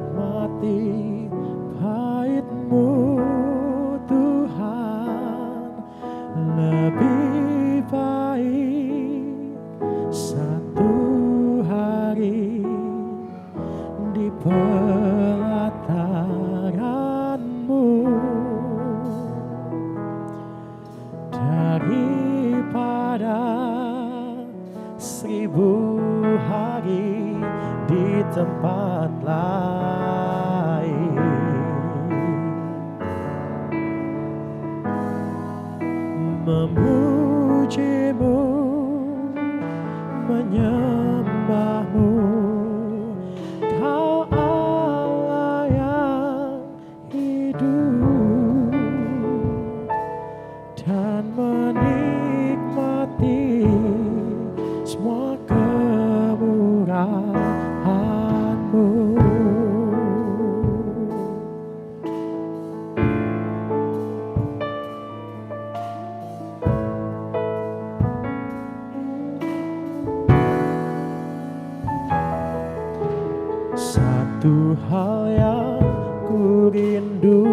menikmati pahitmu Tuhan. Lebih baik satu hari di pelataranmu daripada 1000 hari di tempat lain. Memujimu, menyembahmu, Kau Allah yang hidup, dan menikmati semua kemurahan-Mu. Satu hal yang ku rindu,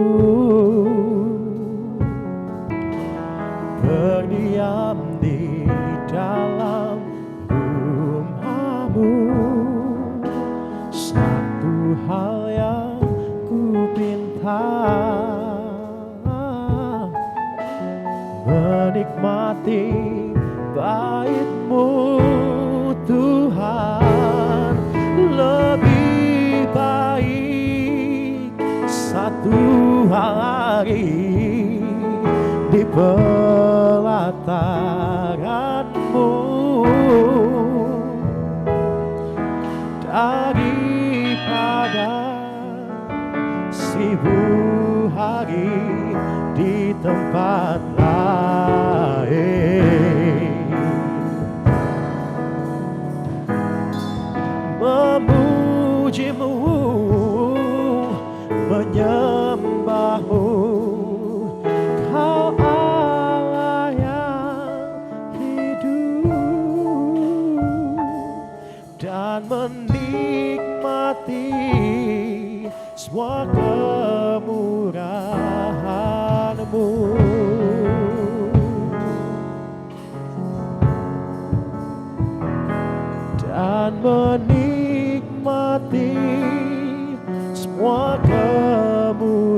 berdiam di dalam rumah-Mu. Satu hal yang ku pinta, menikmati bait-Mu Tuhan. Lebih baik satu hari di pelataran-Mu daripada 1000 hari di tempat lain. Memujimu, menyembahmu, Kau Allah yang hidup, dan menikmati semua kemurahan-Mu. Dan menikmati semua kemurahan-Mu.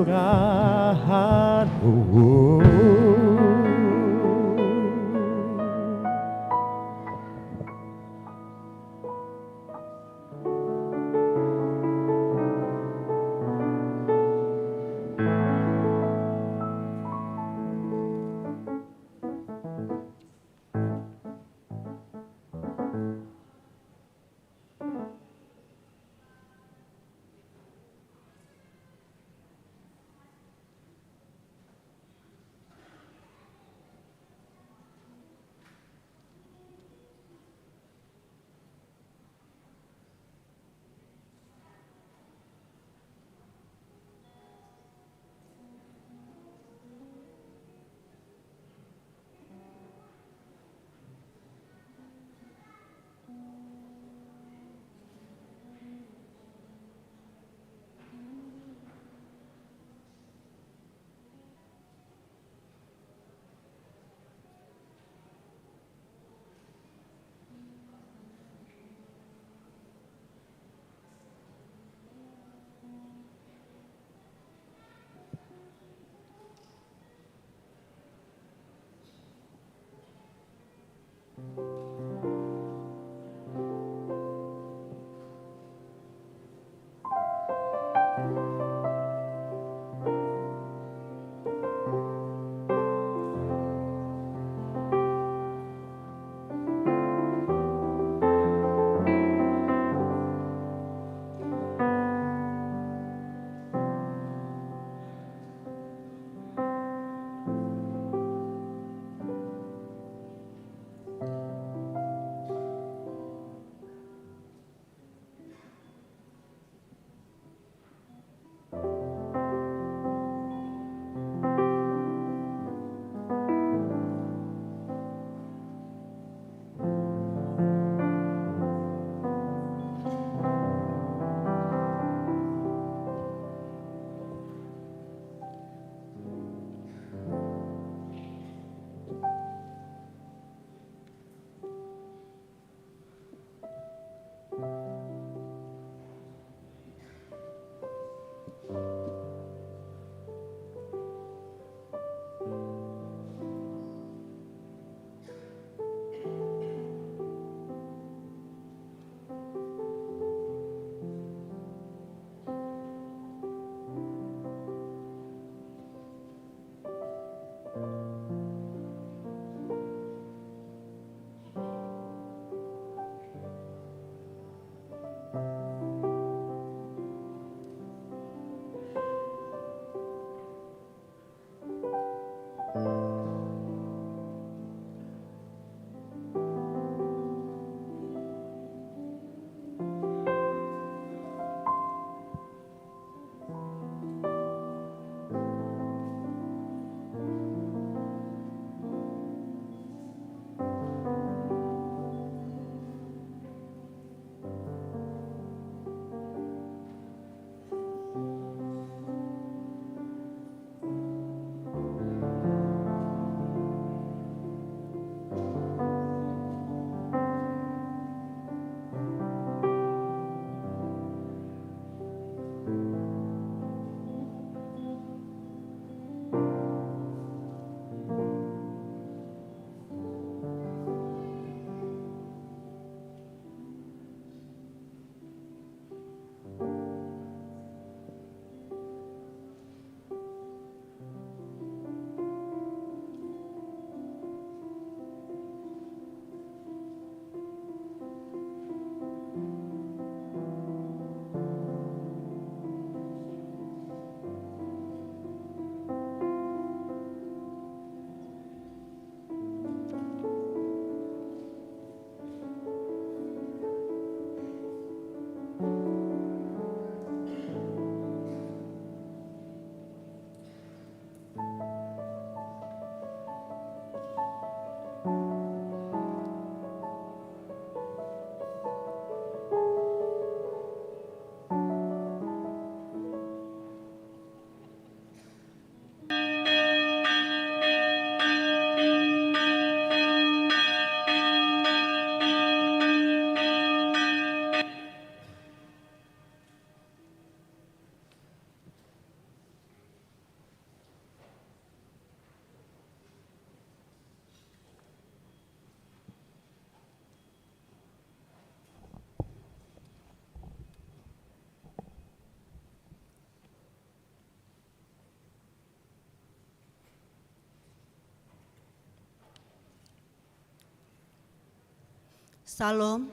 Salam.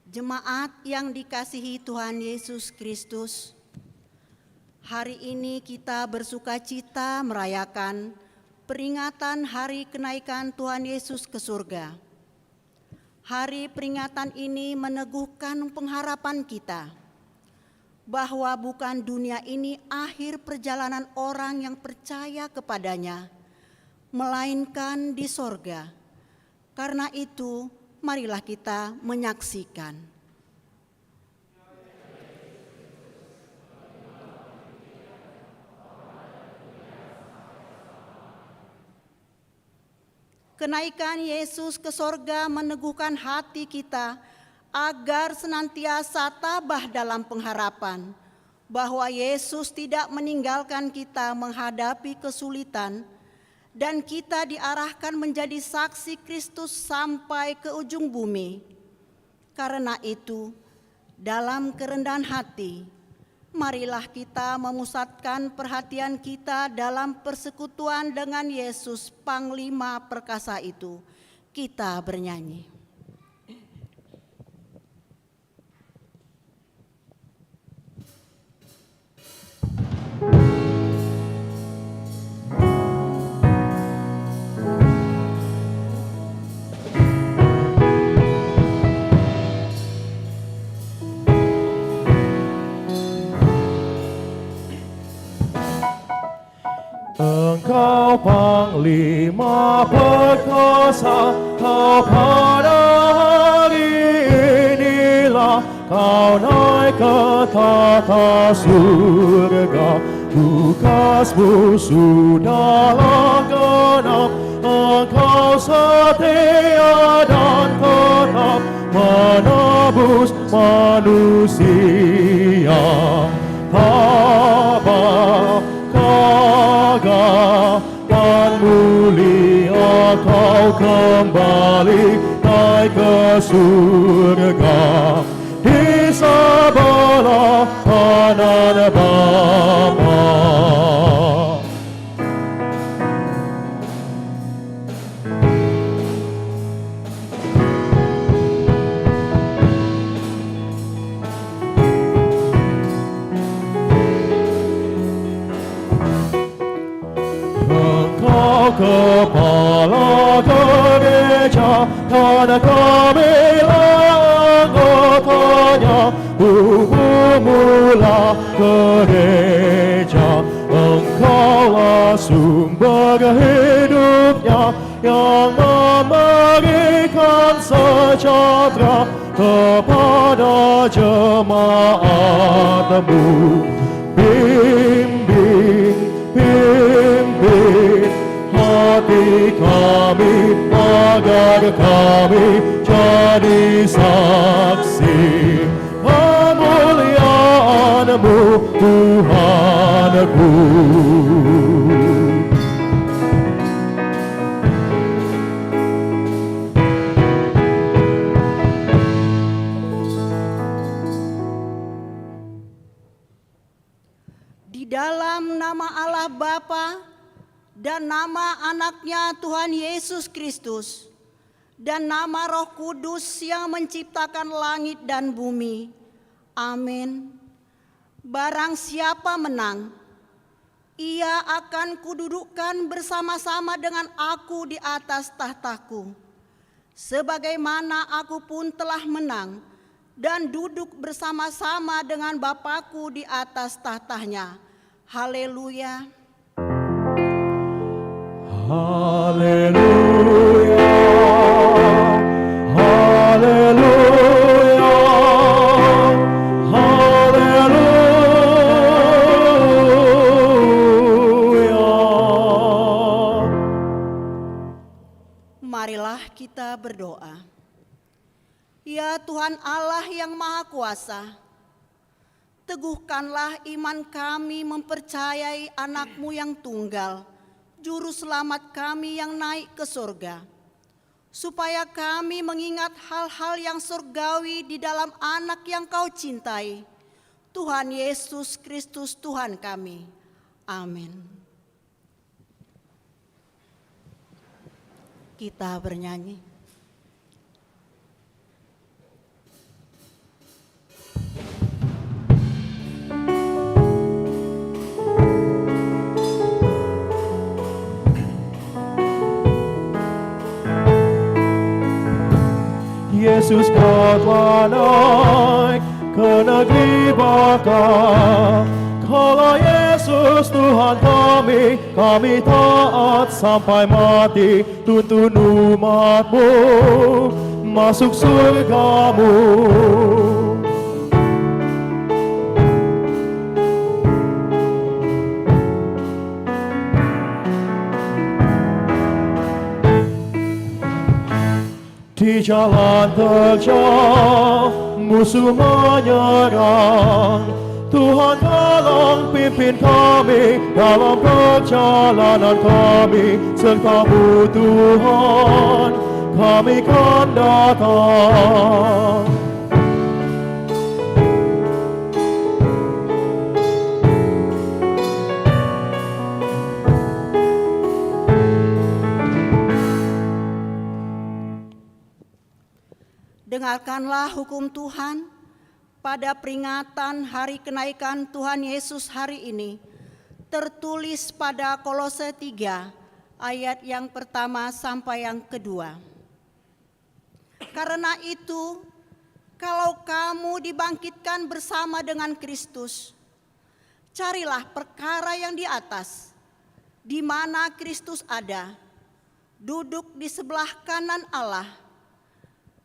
Jemaat yang dikasihi Tuhan Yesus Kristus, hari ini kita bersukacita merayakan peringatan hari kenaikan Tuhan Yesus ke surga. Hari peringatan ini meneguhkan pengharapan kita bahwa bukan dunia ini akhir perjalanan orang yang percaya kepadanya, melainkan di sorga. Karena itu, marilah kita menyaksikan. Kenaikan Yesus ke sorga meneguhkan hati kita agar senantiasa tabah dalam pengharapan bahwa Yesus tidak meninggalkan kita menghadapi kesulitan, dan kita diarahkan menjadi saksi Kristus sampai ke ujung bumi. Karena itu, dalam kerendahan hati, marilah kita memusatkan perhatian kita dalam persekutuan dengan Yesus, Panglima perkasa itu. Kita bernyanyi. Engkau Panglima perkasa, kau pada hari inilah kau naik ke tata surga. Tugasmu sudahlah genap, engkau setia dan tetap menebus manusia. Bapa, kagak mulia kau kembali naik ke surga di sebelah kanan Bapa. Kepala gereja dan kamilah anggotanya, mula gereja. Engkaulah sumber hidupnya yang memberikan sejahtera kepada jemaatmu. Bimbing hati kami agar kami jadi saksi kemuliaan-Mu, Tuhanku. Di dalam nama Allah Bapa dan nama anaknya Tuhan Yesus Kristus dan nama Roh Kudus yang menciptakan langit dan bumi. Amin. Barang siapa menang, ia akan kududukkan bersama-sama dengan aku di atas tahtaku, sebagaimana aku pun telah menang dan duduk bersama-sama dengan Bapakku di atas tahtanya. Haleluya. Haleluya, haleluya, haleluya. Marilah kita berdoa. Ya Tuhan Allah yang Maha Kuasa, teguhkanlah iman kami mempercayai anak-Mu yang tunggal, Juru Selamat kami yang naik ke surga, supaya kami mengingat hal-hal yang surgawi di dalam anak yang Kau cintai, Tuhan Yesus Kristus Tuhan kami. Amin. Kita bernyanyi. Yesus kau telah naik ke negeri baka. Kalau Yesus Tuhan kami taat sampai mati. Tuntun umat-Mu masuk surga-Mu. Di jalan terjal musuh menyerang, Tuhan tolong pimpin kami dalam perjalanan kami. Serta-Mu Tuhan, kami kan datang. Dengarkanlah hukum Tuhan pada peringatan hari kenaikan Tuhan Yesus hari ini, tertulis pada Kolose 3 ayat yang pertama sampai yang kedua. Karena itu, kalau kamu dibangkitkan bersama dengan Kristus, carilah perkara yang di atas, di mana Kristus ada, duduk di sebelah kanan Allah.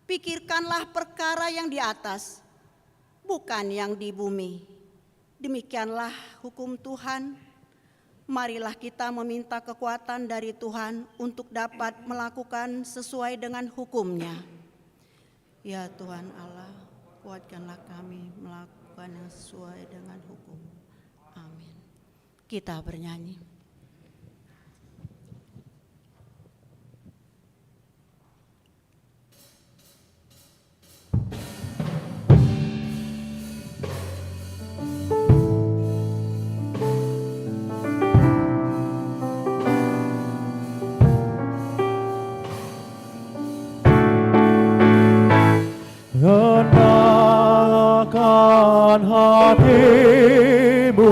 Pikirkanlah perkara yang di atas, bukan yang di bumi. Demikianlah hukum Tuhan. Marilah kita meminta kekuatan dari Tuhan untuk dapat melakukan sesuai dengan hukum-Nya. Ya Tuhan Allah, kuatkanlah kami melakukan yang sesuai dengan hukum. Amin. Kita bernyanyi. Rendahkan hatimu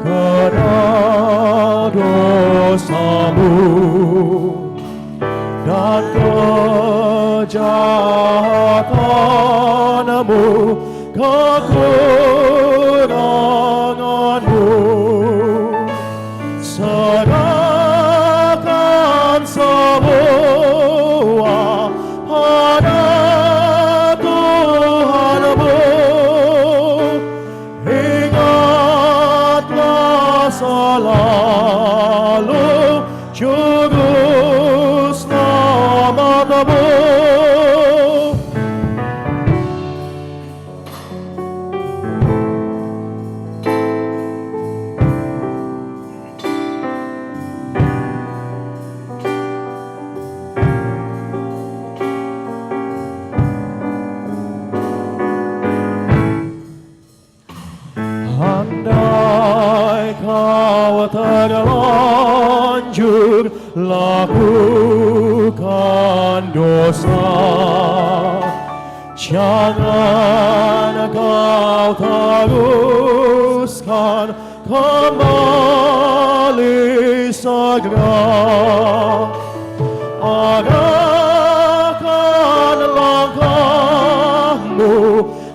karena dosamu dan kejahatanmu, kekuranganmu. Serahkan semua pada Tuhanmu. Ingatlah selalu juru selamatmu. Andai kau terlanjur lakukan dosa, jangan kau teruskan kembali segera. Arahkan langkahmu,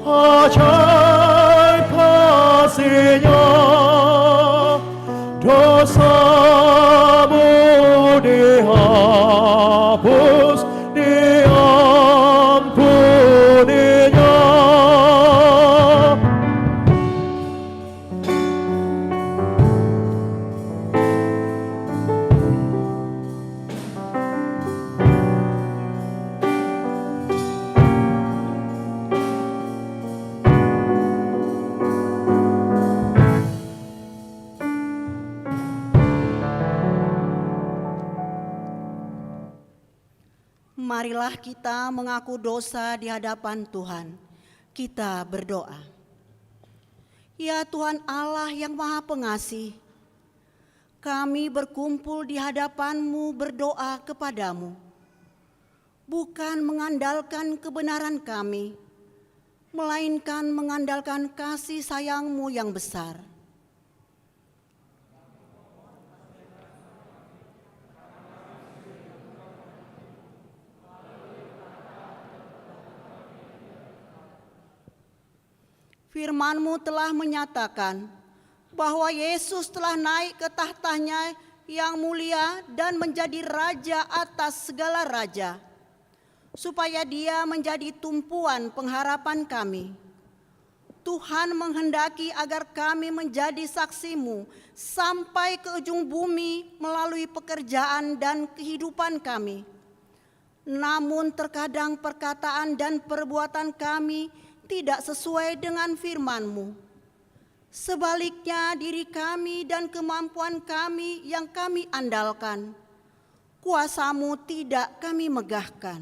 ajaib kasihnya, dosamu dihapus, diampuninya. Marilah kita mengaku dosa di hadapan Tuhan. Kita berdoa. Ya Tuhan Allah yang Maha Pengasih, kami berkumpul di hadapan-Mu berdoa kepadamu, bukan mengandalkan kebenaran kami, melainkan mengandalkan kasih sayang-Mu yang besar. Firman-Mu telah menyatakan bahwa Yesus telah naik ke tahtanya yang mulia dan menjadi raja atas segala raja, supaya Dia menjadi tumpuan pengharapan kami. Tuhan menghendaki agar kami menjadi saksi-Mu sampai ke ujung bumi melalui pekerjaan dan kehidupan kami. Namun terkadang perkataan dan perbuatan kami tidak sesuai dengan firman-Mu. Sebaliknya diri kami dan kemampuan kami yang kami andalkan, kuasa-Mu tidak kami megahkan.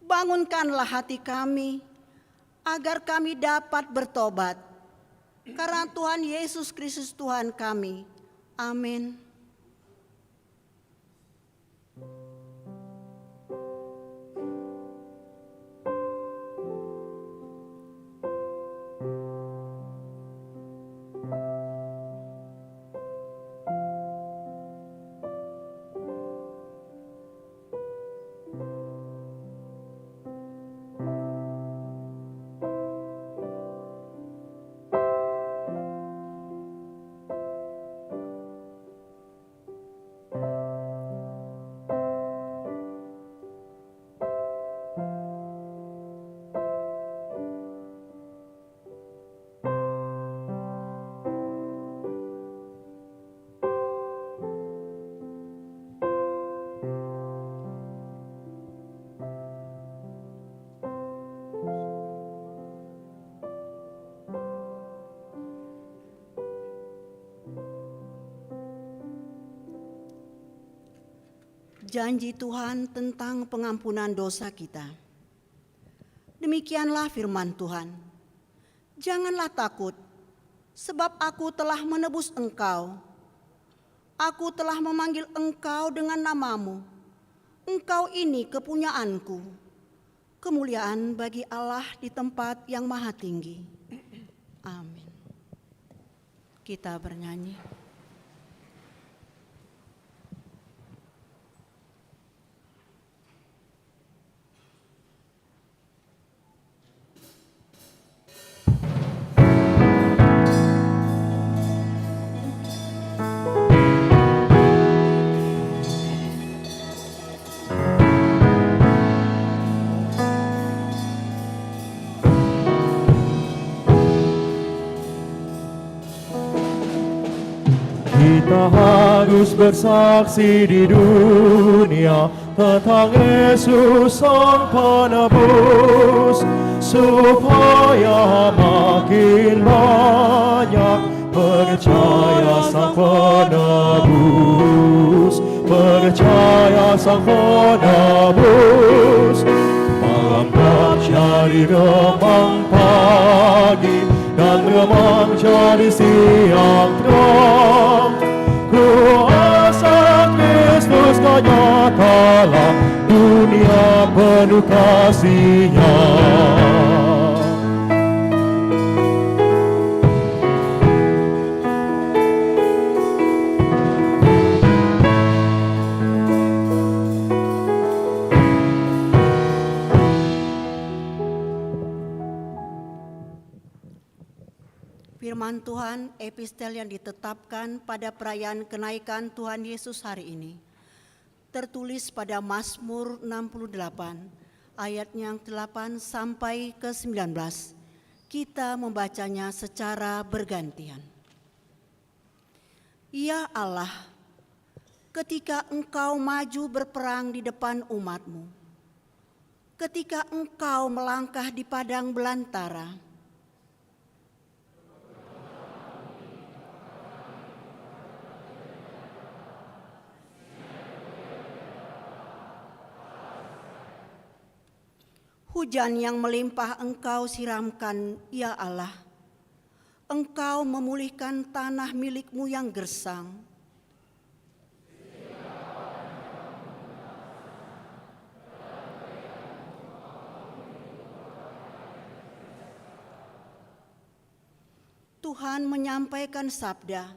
Bangunkanlah hati kami, agar kami dapat bertobat, karena Tuhan Yesus Kristus Tuhan kami. Amin. janji Tuhan tentang pengampunan dosa kita. Demikianlah firman Tuhan. Janganlah takut, sebab aku telah menebus engkau. Aku telah memanggil engkau dengan namamu. Engkau ini kepunyaanku. Kemuliaan bagi Allah di tempat yang maha tinggi. Amin. Kita bernyanyi. Kita harus bersaksi di dunia tentang Yesus Sang Penebus, supaya makin banyak percaya Sang Penebus, percaya Sang Penebus. Malam jadi remang pagi dan remang jadi siang terang. Kuasa Kristus kau nyatalah, dunia penuh kasih-Nya. Firman Tuhan, epistel yang ditetapkan pada perayaan kenaikan Tuhan Yesus hari ini, tertulis pada Mazmur 68, ayatnya yang 8 sampai ke 19. Kita membacanya secara bergantian. Ya Allah, ketika Engkau maju berperang di depan umat-Mu, ketika Engkau melangkah di padang belantara, hujan yang melimpah Engkau siramkan, ya Allah. Engkau memulihkan tanah milik-Mu yang gersang. Tuhan menyampaikan sabda,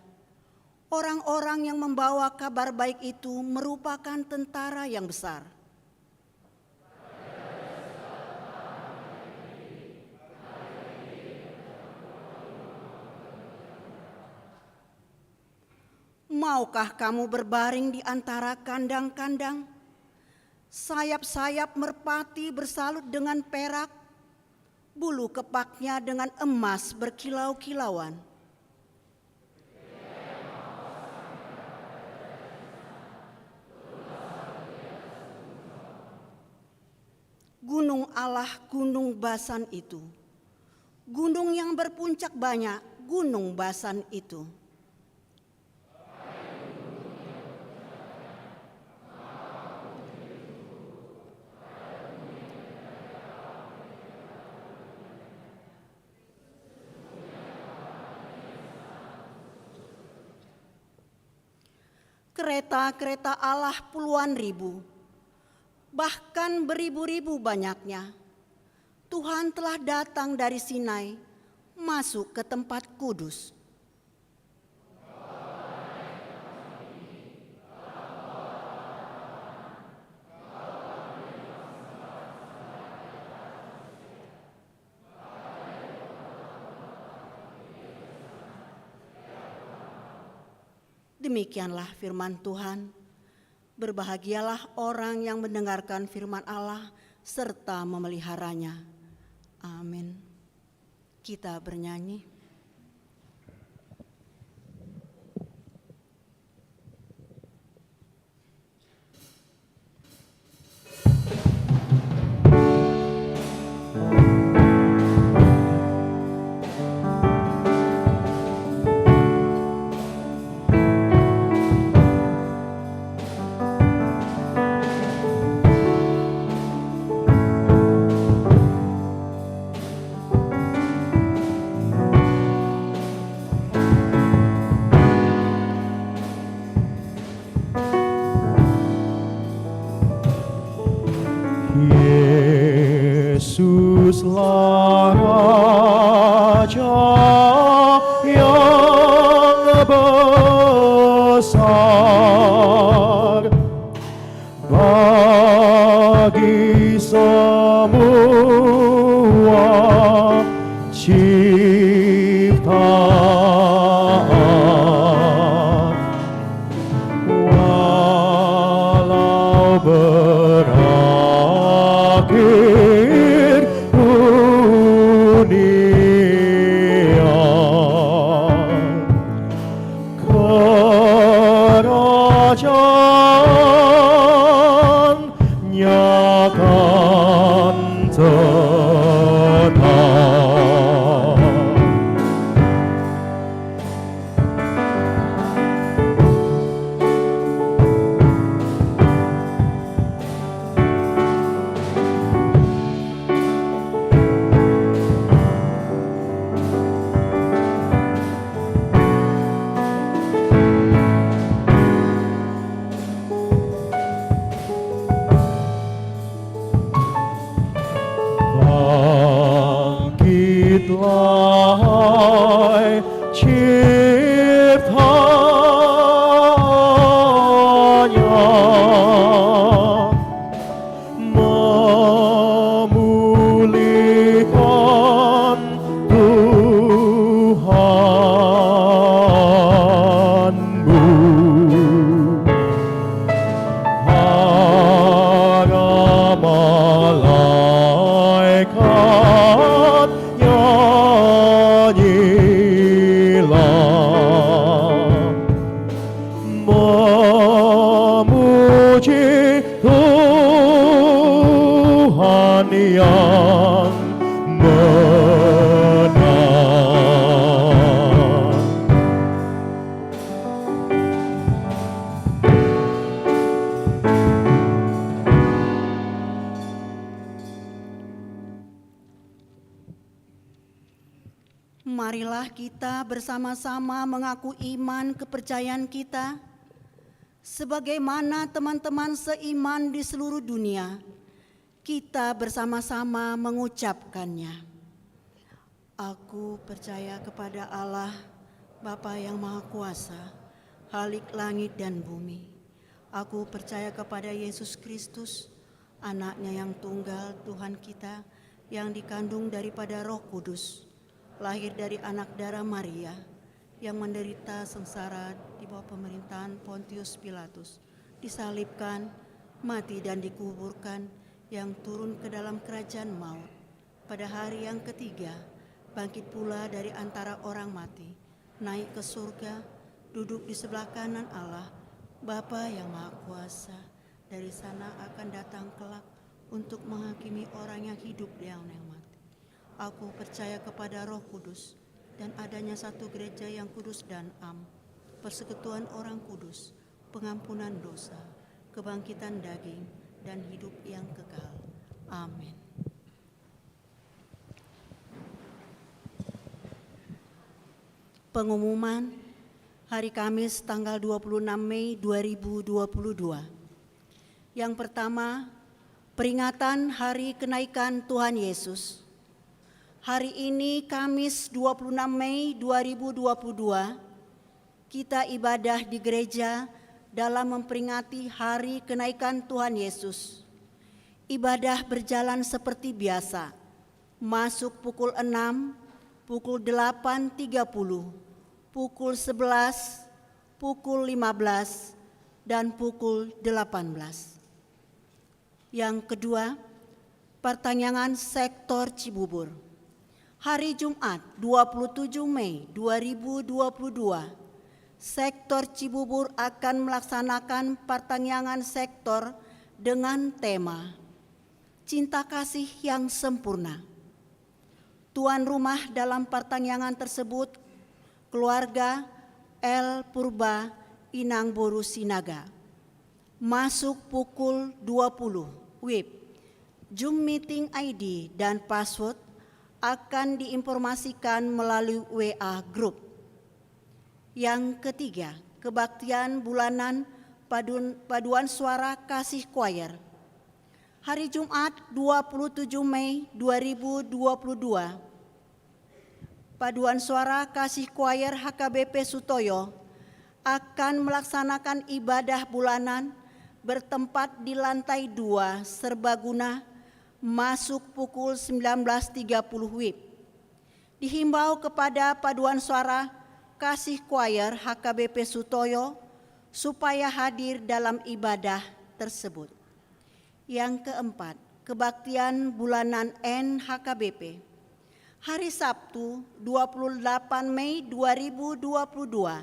orang-orang yang membawa kabar baik itu merupakan tentara yang besar. Maukah kamu berbaring di antara kandang-kandang? Sayap-sayap merpati bersalut dengan perak, bulu kepaknya dengan emas berkilau-kilauan. Gunung Allah, gunung Basan itu, gunung yang berpuncak banyak, gunung Basan itu. Kereta-kereta Allah puluhan ribu, bahkan beribu-ribu banyaknya. Tuhan telah datang dari Sinai, masuk ke tempat kudus. Demikianlah firman Tuhan. Berbahagialah orang yang mendengarkan firman Allah serta memeliharanya. Amin. Kita bernyanyi. berakhir dunia, kerajaannya kan tetap. Bangkitlah hai ciptanya, memulihkan Tuhanmu. Para malaikat nyanyilah, memuji Tuhan yang benar. Marilah kita bersama-sama mengaku iman kepercayaan kita, sebagaimana teman-teman seiman di seluruh dunia, kita bersama-sama mengucapkannya. Aku percaya kepada Allah, Bapa yang Maha Kuasa, Khalik langit dan bumi. Aku percaya kepada Yesus Kristus, Anak-Nya yang tunggal, Tuhan kita, yang dikandung daripada Roh Kudus, lahir dari anak darah Maria, yang menderita sengsara di bawah pemerintahan Pontius Pilatus, disalibkan, mati dan dikuburkan, yang turun ke dalam kerajaan maut. Pada hari yang ketiga, bangkit pula dari antara orang mati, naik ke surga, duduk di sebelah kanan Allah, Bapa yang Maha Kuasa. Dari sana akan datang kelak untuk menghakimi orang yang hidup dan yang mati. Aku percaya kepada Roh Kudus dan adanya satu gereja yang kudus dan am, persekutuan orang kudus, pengampunan dosa, kebangkitan daging, dan hidup yang kekal. Amin. Pengumuman hari Kamis tanggal 26 Mei 2022. Yang pertama, peringatan Hari Kenaikan Tuhan Yesus. Hari ini Kamis 26 Mei 2022, kita ibadah di gereja dalam memperingati Hari Kenaikan Tuhan Yesus. Ibadah berjalan seperti biasa, masuk pukul 6, pukul 8.30, pukul 11, pukul 15, dan pukul 18. Yang kedua, pertanyaan sektor Cibubur. Hari Jumat 27 Mei 2022, sektor Cibubur akan melaksanakan pertanyaan sektor dengan tema Cinta Kasih yang Sempurna. Tuan rumah dalam pertanyaan tersebut keluarga L. Purba Inang Boru Sinaga. Masuk pukul 20 WIB. Zoom meeting ID dan password akan diinformasikan melalui WA Group. Yang ketiga, kebaktian bulanan paduan suara kasih choir. Hari Jumat 27 Mei 2022, paduan suara kasih choir HKBP Sutoyo akan melaksanakan ibadah bulanan bertempat di lantai 2 serbaguna, masuk pukul 19.30 WIB. Dihimbau kepada paduan suara kasih choir HKBP Sutoyo supaya hadir dalam ibadah tersebut. Yang keempat, kebaktian bulanan NHKBP. Hari Sabtu 28 Mei 2022,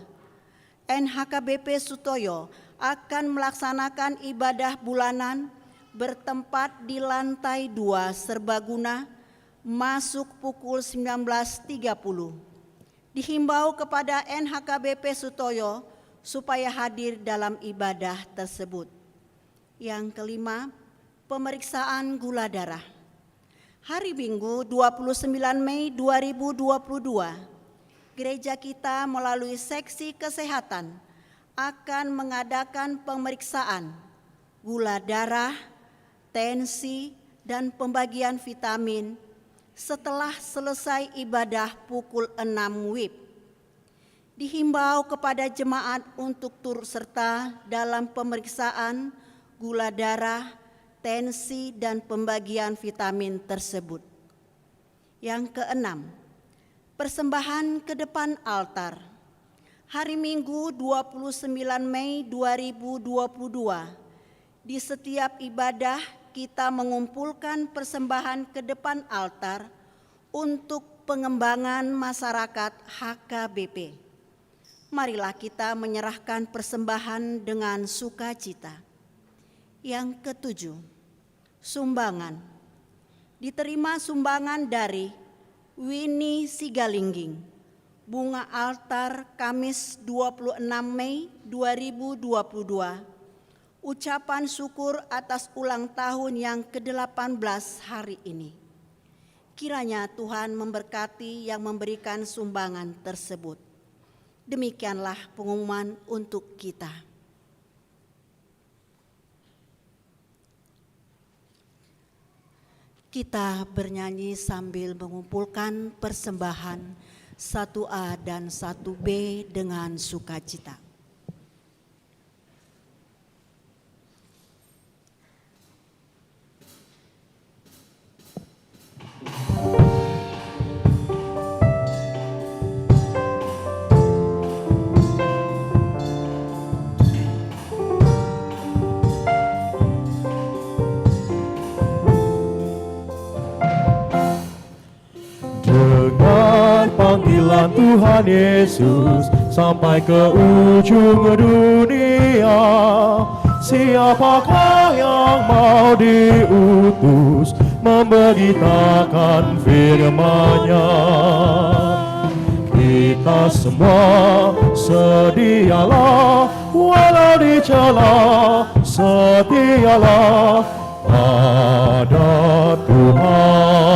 NHKBP Sutoyo akan melaksanakan ibadah bulanan bertempat di lantai 2 serbaguna masuk pukul 19.30. Dihimbau kepada NHKBP Sutoyo supaya hadir dalam ibadah tersebut. Yang kelima, pemeriksaan gula darah. Hari Minggu 29 Mei 2022, gereja kita melalui seksi kesehatan akan mengadakan pemeriksaan gula darah, tensi, dan pembagian vitamin setelah selesai ibadah pukul 6 WIB. Dihimbau kepada jemaat untuk turut serta dalam pemeriksaan gula darah, tensi, dan pembagian vitamin tersebut. Yang keenam, persembahan ke depan altar. Hari Minggu 29 Mei 2022, di setiap ibadah kita mengumpulkan persembahan ke depan altar untuk pengembangan masyarakat HKBP. Marilah kita menyerahkan persembahan dengan sukacita. Yang ketujuh, sumbangan. Diterima sumbangan dari Winnie Sigalingging, bunga altar Kamis 26 Mei 2022, ucapan syukur atas ulang tahun yang ke-18 hari ini. Kiranya Tuhan memberkati yang memberikan sumbangan tersebut. Demikianlah pengumuman untuk kita. Kita bernyanyi sambil mengumpulkan persembahan 1A dan 1B dengan sukacita. Panggilan Tuhan Yesus sampai ke ujung dunia. Siapakah yang mau diutus memberitakan firman-Nya? Kita semua sedialah, walau dicela, setialah pada Tuhan.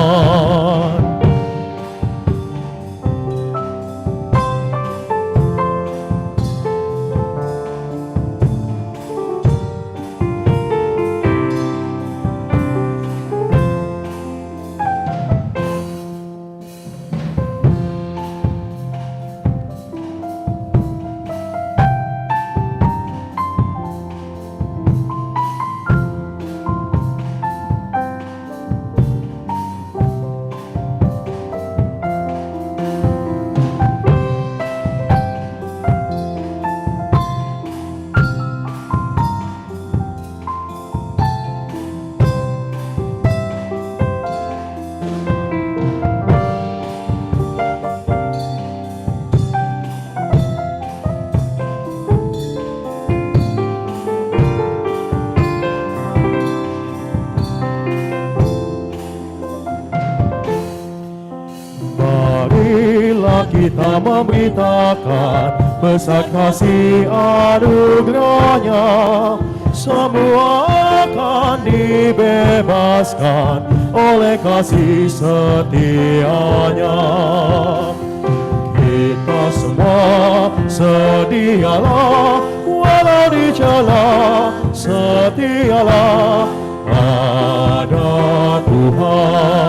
Kita memberitakan pesan kasih anugerahnya, semua akan dibebaskan oleh kasih setianya. Kita semua sedialah, walau dicela, setialah pada Tuhan.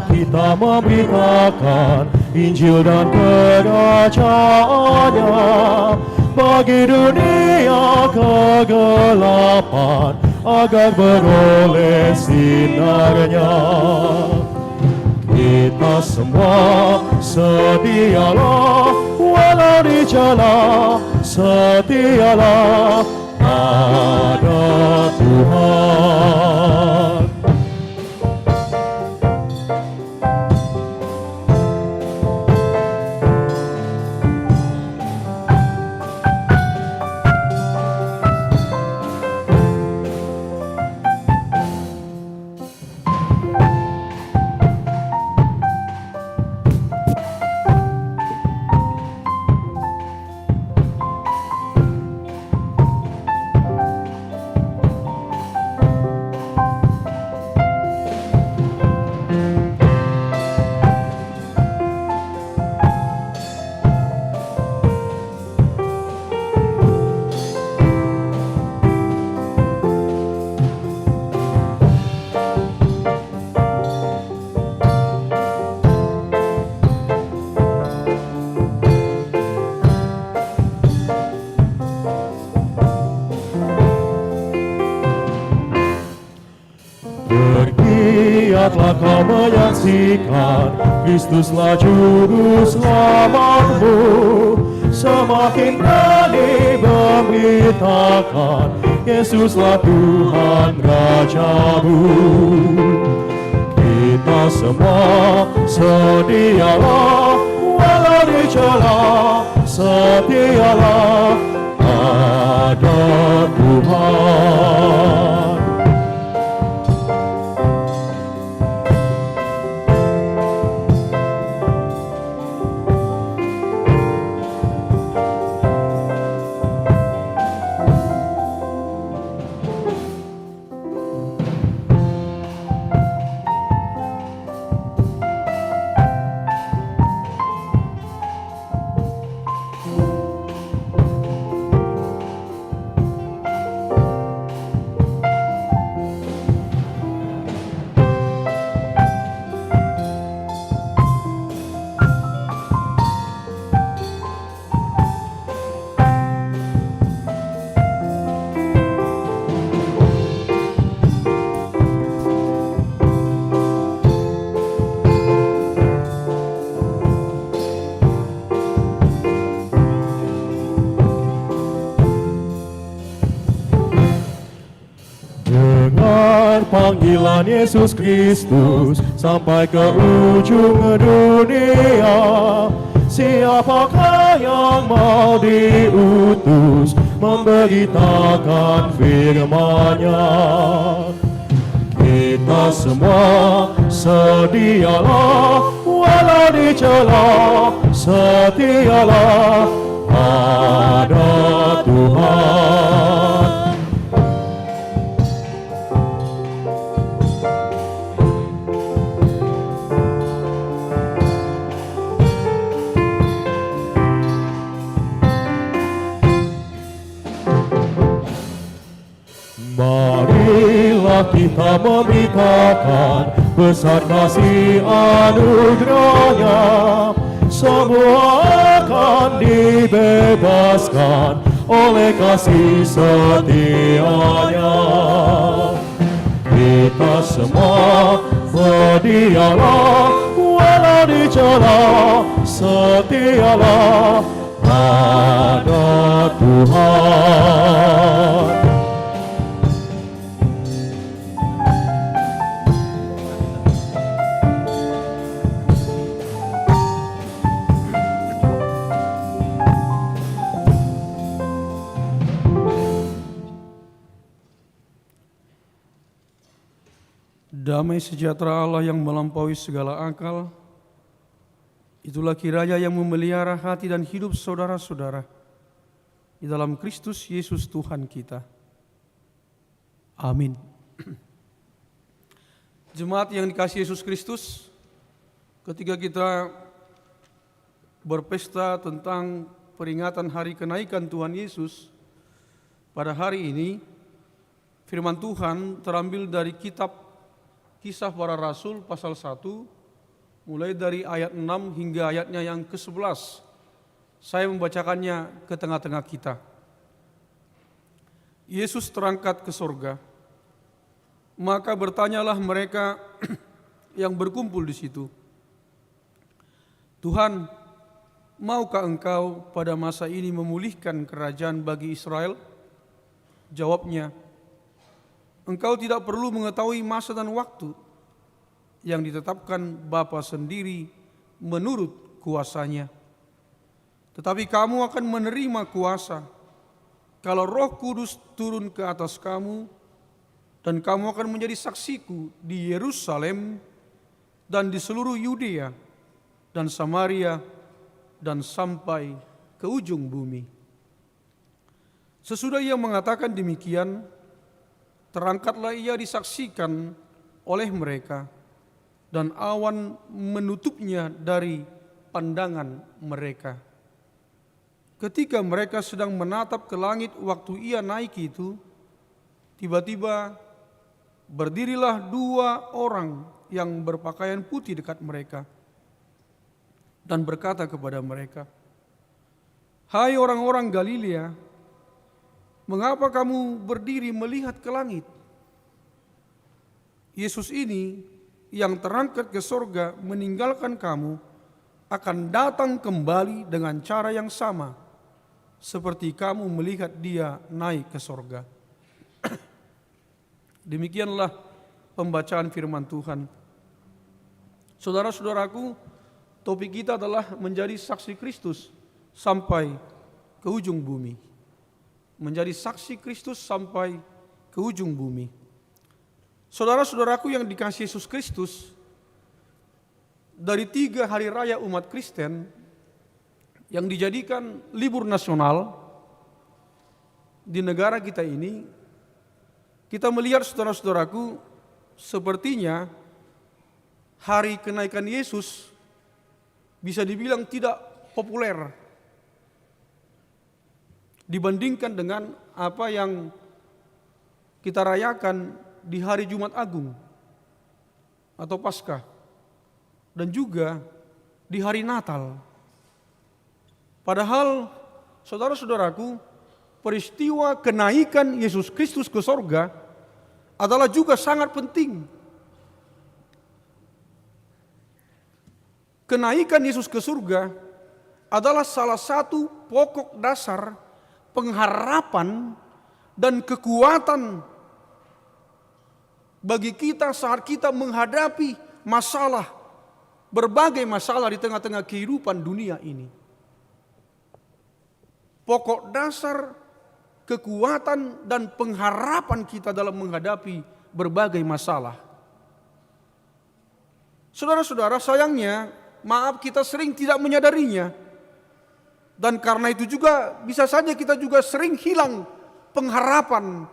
kita memberitakan Injil dan kerajaannya bagi dunia kegelapan agar beroleh sinarnya. Kita semua sedialah, walau di jalan setialah ada Tuhan. Bergiatlah kau menyaksikan Kristuslah juru selamatmu. Semakin berani memberitakan Yesuslah Tuhan Rajamu. Kita semua sedialah, walau di jalan setialah ada Tuhan. Panggilan Yesus Kristus sampai ke ujung dunia. Siapakah yang mau diutus memberitakan firman-Nya? Kita semua sedialah, walau dicela setialah ada Tuhan. Marilah kita memberitakan besar kasih anugerah-Nya. Semua akan dibebaskan oleh kasih setia-Nya. Kita semua sedialah, walau dicela setialah ada Tuhan. Damai sejahtera Allah yang melampaui segala akal, itulah kiranya yang memelihara hati dan hidup saudara-saudara di dalam Kristus Yesus Tuhan kita. Amin. Jemaat yang dikasihi Yesus Kristus, ketika kita berpesta tentang peringatan hari kenaikan Tuhan Yesus, pada hari ini firman Tuhan terambil dari kitab Kisah Para Rasul pasal 1 mulai dari ayat 6 hingga ayatnya yang ke-11. Saya membacakannya ke tengah-tengah kita. Yesus terangkat ke sorga, maka bertanyalah mereka yang berkumpul di situ, Tuhan, maukah Engkau pada masa ini memulihkan kerajaan bagi Israel? Jawabnya, Engkau tidak perlu mengetahui masa dan waktu yang ditetapkan Bapa sendiri menurut kuasanya. Tetapi kamu akan menerima kuasa kalau Roh Kudus turun ke atas kamu, dan kamu akan menjadi saksiku di Yerusalem dan di seluruh Yudea dan Samaria dan sampai ke ujung bumi. Sesudah ia mengatakan demikian, terangkatlah ia disaksikan oleh mereka, dan awan menutupnya dari pandangan mereka. Ketika mereka sedang menatap ke langit waktu ia naik itu, tiba-tiba berdirilah 2 orang yang berpakaian putih dekat mereka dan berkata kepada mereka, Hai orang-orang Galilea, mengapa kamu berdiri melihat ke langit? Yesus ini yang terangkat ke sorga meninggalkan kamu akan datang kembali dengan cara yang sama seperti kamu melihat dia naik ke sorga. Demikianlah pembacaan firman Tuhan. Saudara-saudaraku, topik kita adalah menjadi saksi Kristus sampai ke ujung bumi. Menjadi saksi Kristus sampai ke ujung bumi. Saudara-saudaraku yang dikasihi Yesus Kristus, dari 3 hari raya umat Kristen yang dijadikan libur nasional di negara kita ini, kita melihat saudara-saudaraku, sepertinya hari kenaikan Yesus bisa dibilang tidak populer dibandingkan dengan apa yang kita rayakan di hari Jumat Agung atau Paskah, dan juga di hari Natal. Padahal saudara-saudaraku, peristiwa kenaikan Yesus Kristus ke sorga adalah juga sangat penting. Kenaikan Yesus ke surga adalah salah satu pokok dasar pengharapan dan kekuatan bagi kita saat kita menghadapi masalah, berbagai masalah di tengah-tengah kehidupan dunia ini. Pokok dasar kekuatan dan pengharapan kita dalam menghadapi berbagai masalah. Saudara-saudara, sayangnya, maaf, kita sering tidak menyadarinya. Dan karena itu juga bisa saja kita juga sering hilang pengharapan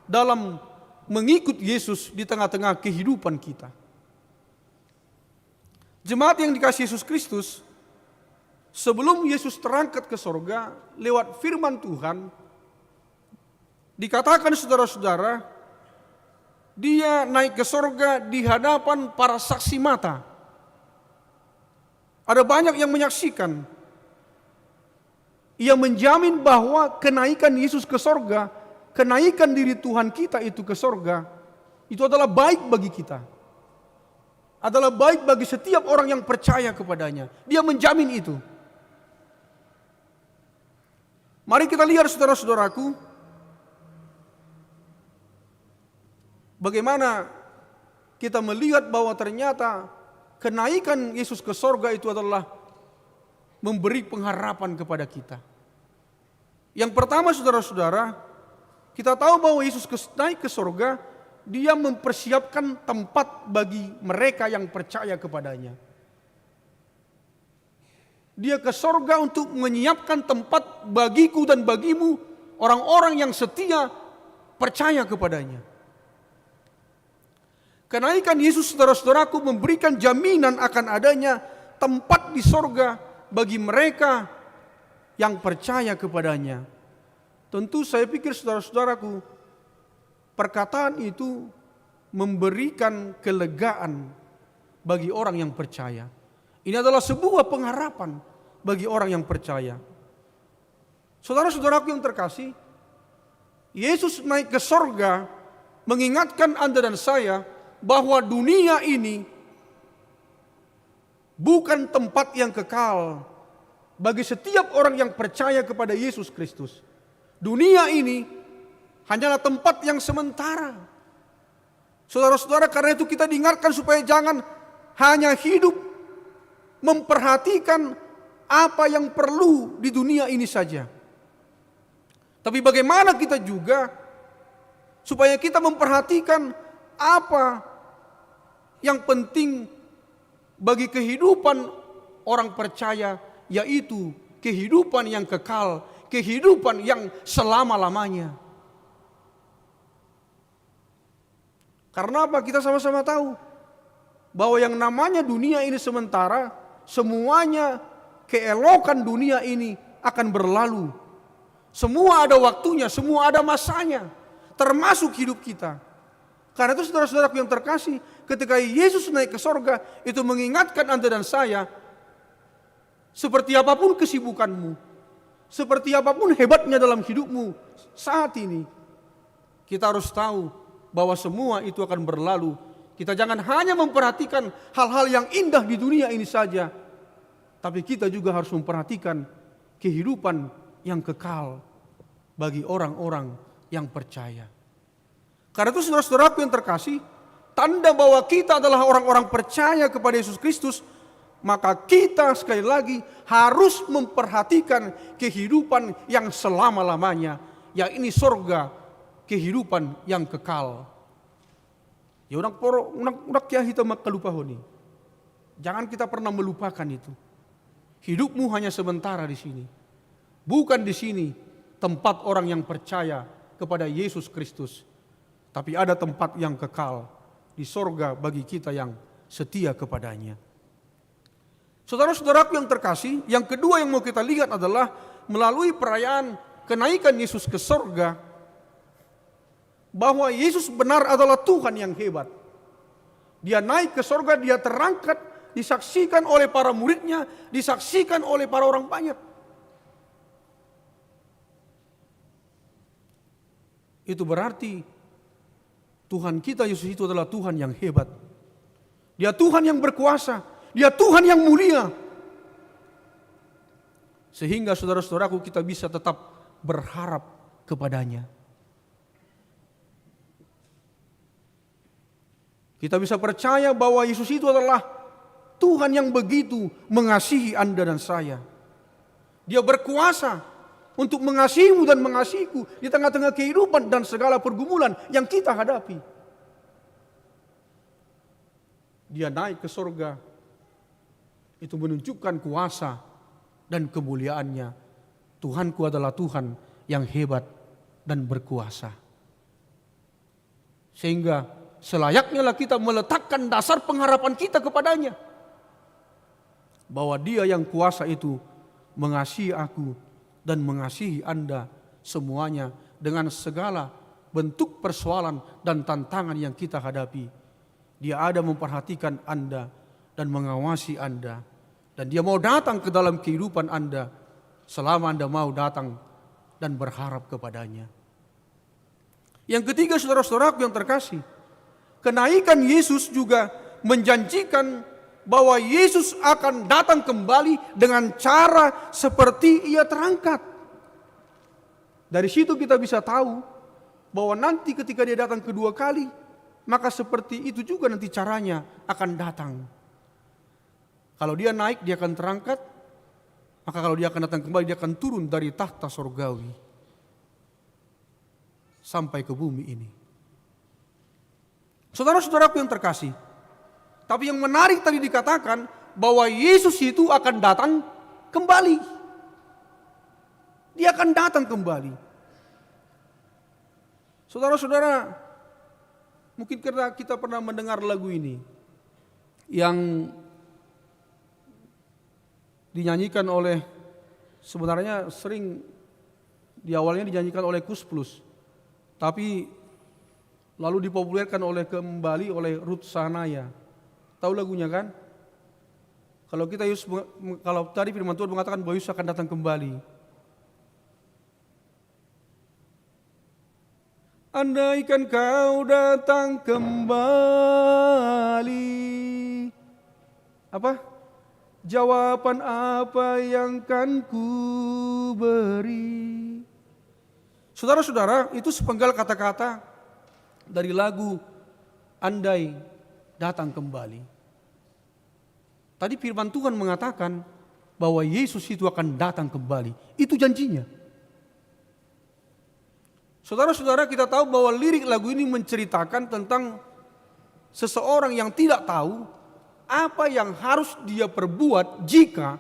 dalam mengikut Yesus di tengah-tengah kehidupan kita. Jemaat yang dikasihi Yesus Kristus, sebelum Yesus terangkat ke sorga lewat firman Tuhan, dikatakan saudara-saudara, dia naik ke sorga di hadapan para saksi mata. Ada banyak yang menyaksikan. Ia menjamin bahwa kenaikan Yesus ke sorga, kenaikan diri Tuhan kita itu ke sorga, itu adalah baik bagi kita. Adalah baik bagi setiap orang yang percaya kepadanya. Dia menjamin itu. Mari kita lihat saudara-saudaraku, bagaimana kita melihat bahwa ternyata kenaikan Yesus ke sorga itu adalah memberi pengharapan kepada kita. Yang pertama saudara-saudara, kita tahu bahwa Yesus naik ke sorga, dia mempersiapkan tempat bagi mereka yang percaya kepadanya. Dia ke sorga untuk menyiapkan tempat bagiku dan bagimu, orang-orang yang setia percaya kepadanya. Kenaikan Yesus saudara-saudaraku memberikan jaminan akan adanya tempat di sorga bagi mereka yang percaya kepadanya. Tentu saya pikir saudara-saudaraku, perkataan itu memberikan kelegaan bagi orang yang percaya. Ini adalah sebuah pengharapan bagi orang yang percaya. Saudara-saudaraku yang terkasih, Yesus naik ke sorga mengingatkan Anda dan saya bahwa dunia ini bukan tempat yang kekal bagi setiap orang yang percaya kepada Yesus Kristus. Dunia ini hanyalah tempat yang sementara. Saudara-saudara, karena itu kita diingatkan supaya jangan hanya hidup memperhatikan apa yang perlu di dunia ini saja. Tapi bagaimana kita juga supaya kita memperhatikan apa yang penting bagi kehidupan orang percaya, yaitu kehidupan yang kekal, kehidupan yang selama-lamanya. Karena apa? Kita sama-sama tahu bahwa yang namanya dunia ini sementara, semuanya keelokan dunia ini akan berlalu. Semua ada waktunya, semua ada masanya, termasuk hidup kita. Karena itu saudara-saudaraku yang terkasih, ketika Yesus naik ke sorga, itu mengingatkan Anda dan saya, seperti apapun kesibukanmu, seperti apapun hebatnya dalam hidupmu saat ini, kita harus tahu bahwa semua itu akan berlalu. Kita jangan hanya memperhatikan hal-hal yang indah di dunia ini saja, tapi kita juga harus memperhatikan kehidupan yang kekal bagi orang-orang yang percaya. Karena itu saudara-saudaraku yang terkasih, tanda bahwa kita adalah orang-orang percaya kepada Yesus Kristus, maka kita sekali lagi harus memperhatikan kehidupan yang selama-lamanya, yakni sorga, kehidupan yang kekal. Ya unak ya kita makalupahoni. Jangan kita pernah melupakan itu. Hidupmu hanya sementara di sini. Bukan di sini tempat orang yang percaya kepada Yesus Kristus, tapi ada tempat yang kekal di sorga bagi kita yang setia kepadanya. Saudara-saudaraku yang terkasih, yang kedua yang mau kita lihat adalah melalui perayaan kenaikan Yesus ke sorga, bahwa Yesus benar adalah Tuhan yang hebat. Dia naik ke sorga, dia terangkat, disaksikan oleh para muridnya, disaksikan oleh para orang banyak. Itu berarti Tuhan kita Yesus itu adalah Tuhan yang hebat. Dia Tuhan yang berkuasa, dia Tuhan yang mulia. Sehingga saudara-saudaraku kita bisa tetap berharap kepadanya. Kita bisa percaya bahwa Yesus itu adalah Tuhan yang begitu mengasihi Anda dan saya. Dia berkuasa untuk mengasihimu dan mengasihiku di tengah-tengah kehidupan dan segala pergumulan yang kita hadapi. Dia naik ke sorga, itu menunjukkan kuasa dan kemuliaannya. Tuhanku adalah Tuhan yang hebat dan berkuasa. Sehingga selayaknya lah kita meletakkan dasar pengharapan kita kepadanya, bahwa dia yang kuasa itu mengasihi aku dan mengasihi Anda semuanya dengan segala bentuk persoalan dan tantangan yang kita hadapi. Dia ada memperhatikan Anda dan mengawasi Anda. Dan dia mau datang ke dalam kehidupan Anda selama Anda mau datang dan berharap kepadanya. Yang ketiga saudara-saudaraku yang terkasih, kenaikan Yesus juga menjanjikan bahwa Yesus akan datang kembali dengan cara seperti ia terangkat. Dari situ kita bisa tahu bahwa nanti ketika dia datang kedua kali, maka seperti itu juga nanti caranya akan datang. Kalau dia naik, dia akan terangkat. Maka kalau dia akan datang kembali, dia akan turun dari tahta sorgawi sampai ke bumi ini. Saudara-saudaraku yang terkasih, tapi yang menarik tadi dikatakan bahwa Yesus itu akan datang kembali. Dia akan datang kembali. Saudara-saudara, mungkin karena kita pernah mendengar lagu ini yang dinyanyikan oleh, sebenarnya sering di awalnya dinyanyikan oleh Kus Plus, tapi lalu dipopulerkan kembali oleh Ruth Sahanaya. Tahu lagunya kan? Kalau tadi firman Tuhan mengatakan bahwa Yesus akan datang kembali. Andaikan kau datang kembali, apa? Jawaban apa yang kan ku beri? Saudara-saudara, itu sepenggal kata-kata dari lagu Andai Datang Kembali. Tadi firman Tuhan mengatakan bahwa Yesus itu akan datang kembali. Itu janjinya. Saudara-saudara, kita tahu bahwa lirik lagu ini menceritakan tentang seseorang yang tidak tahu apa yang harus dia perbuat jika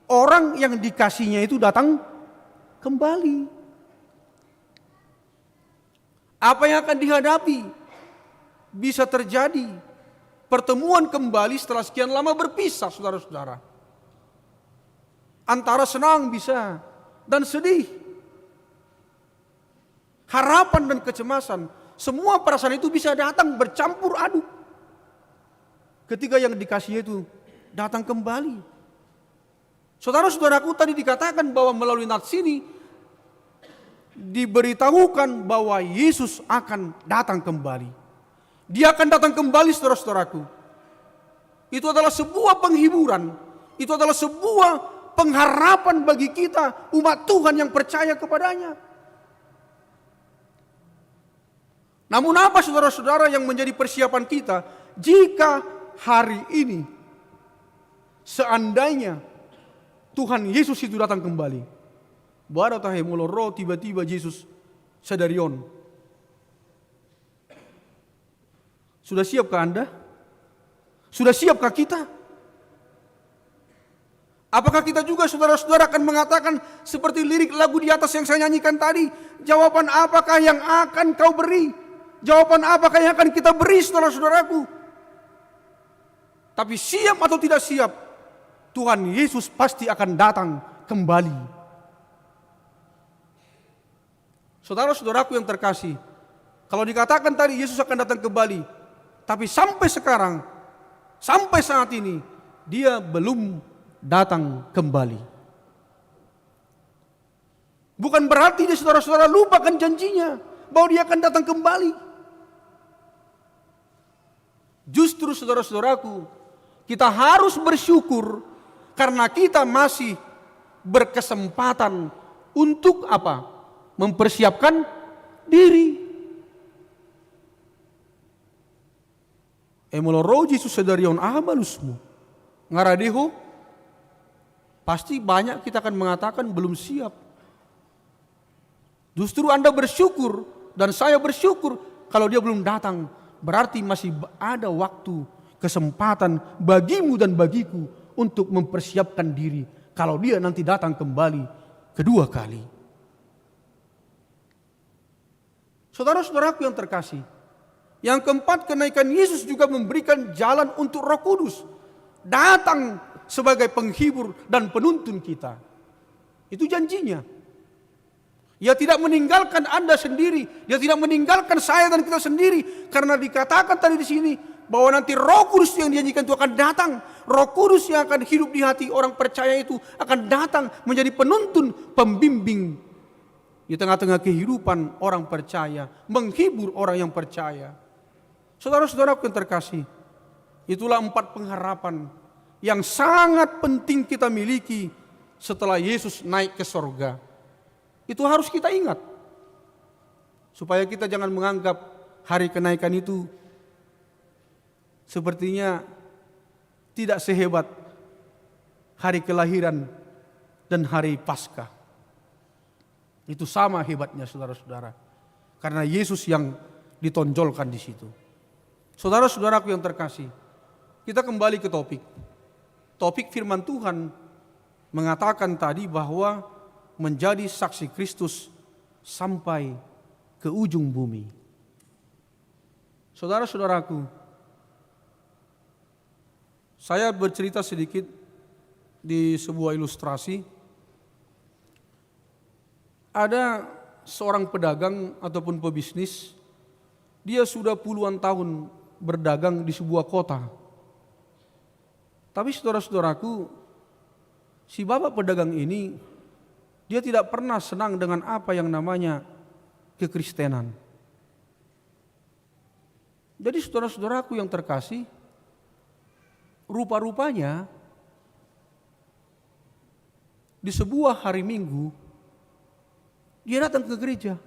orang yang dikasihnya itu datang kembali. Apa yang akan dihadapi? Bisa terjadi pertemuan kembali setelah sekian lama berpisah, saudara-saudara. Antara senang bisa dan sedih. Harapan dan kecemasan, semua perasaan itu bisa datang bercampur aduk ketika yang dikasihnya itu datang kembali. Saudara-saudaraku, tadi dikatakan bahwa melalui nats ini diberitahukan bahwa Yesus akan datang kembali. Dia akan datang kembali, saudara-saudaraku. Itu adalah sebuah penghiburan, itu adalah sebuah pengharapan bagi kita umat Tuhan yang percaya kepadanya. Namun apa, saudara-saudara, yang menjadi persiapan kita jika hari ini seandainya Tuhan Yesus itu datang kembali? Baru tahe moloro tiba-tiba Yesus sadarion. Sudah siapkah Anda? Sudah siapkah kita? Apakah kita juga, saudara-saudara, akan mengatakan seperti lirik lagu di atas yang saya nyanyikan tadi? Jawaban apakah yang akan kau beri? Jawaban apakah yang akan kita beri, saudara-saudaraku? Tapi siap atau tidak siap, Tuhan Yesus pasti akan datang kembali. Saudara-saudaraku yang terkasih, kalau dikatakan tadi Yesus akan datang kembali, tapi sampai sekarang, sampai saat ini, dia belum datang kembali. Bukan berarti dia, saudara-saudara, lupakan janjinya bahwa dia akan datang kembali. Justru, saudara-saudaraku, kita harus bersyukur karena kita masih berkesempatan untuk apa? Mempersiapkan diri. Emoloro Yesus sedarion ahabalusmu. Ngaradeho, pasti banyak kita akan mengatakan belum siap. Justru Anda bersyukur dan saya bersyukur kalau dia belum datang. Berarti masih ada waktu, kesempatan bagimu dan bagiku untuk mempersiapkan diri kalau dia nanti datang kembali kedua kali. Saudara-saudaraku yang terkasih, yang keempat, kenaikan Yesus juga memberikan jalan untuk Roh Kudus datang sebagai penghibur dan penuntun kita. Itu janjinya. Dia tidak meninggalkan Anda sendiri, dia tidak meninggalkan saya dan kita sendiri, karena dikatakan tadi di sini bahwa nanti Roh Kudus yang dijanjikan itu akan datang. Roh Kudus yang akan hidup di hati orang percaya itu akan datang menjadi penuntun, pembimbing di tengah-tengah kehidupan orang percaya, menghibur orang yang percaya. Saudara-saudaraku yang terkasih, itulah 4 pengharapan yang sangat penting kita miliki setelah Yesus naik ke sorga. Itu harus kita ingat, supaya kita jangan menganggap hari kenaikan itu sepertinya tidak sehebat hari kelahiran dan hari Paskah. Itu sama hebatnya, saudara-saudara, karena Yesus yang ditonjolkan di situ. Saudara-saudaraku yang terkasih, kita kembali ke topik. Topik firman Tuhan mengatakan tadi bahwa menjadi saksi Kristus sampai ke ujung bumi. Saudara-saudaraku, saya bercerita sedikit di sebuah ilustrasi. Ada seorang pedagang ataupun pebisnis, dia sudah puluhan tahun berdagang di sebuah kota. Tapi saudara-saudaraku, si bapak pedagang ini, dia tidak pernah senang dengan apa yang namanya kekristenan. Jadi saudara-saudaraku yang terkasih, rupa-rupanya di sebuah hari Minggu, dia datang ke gereja.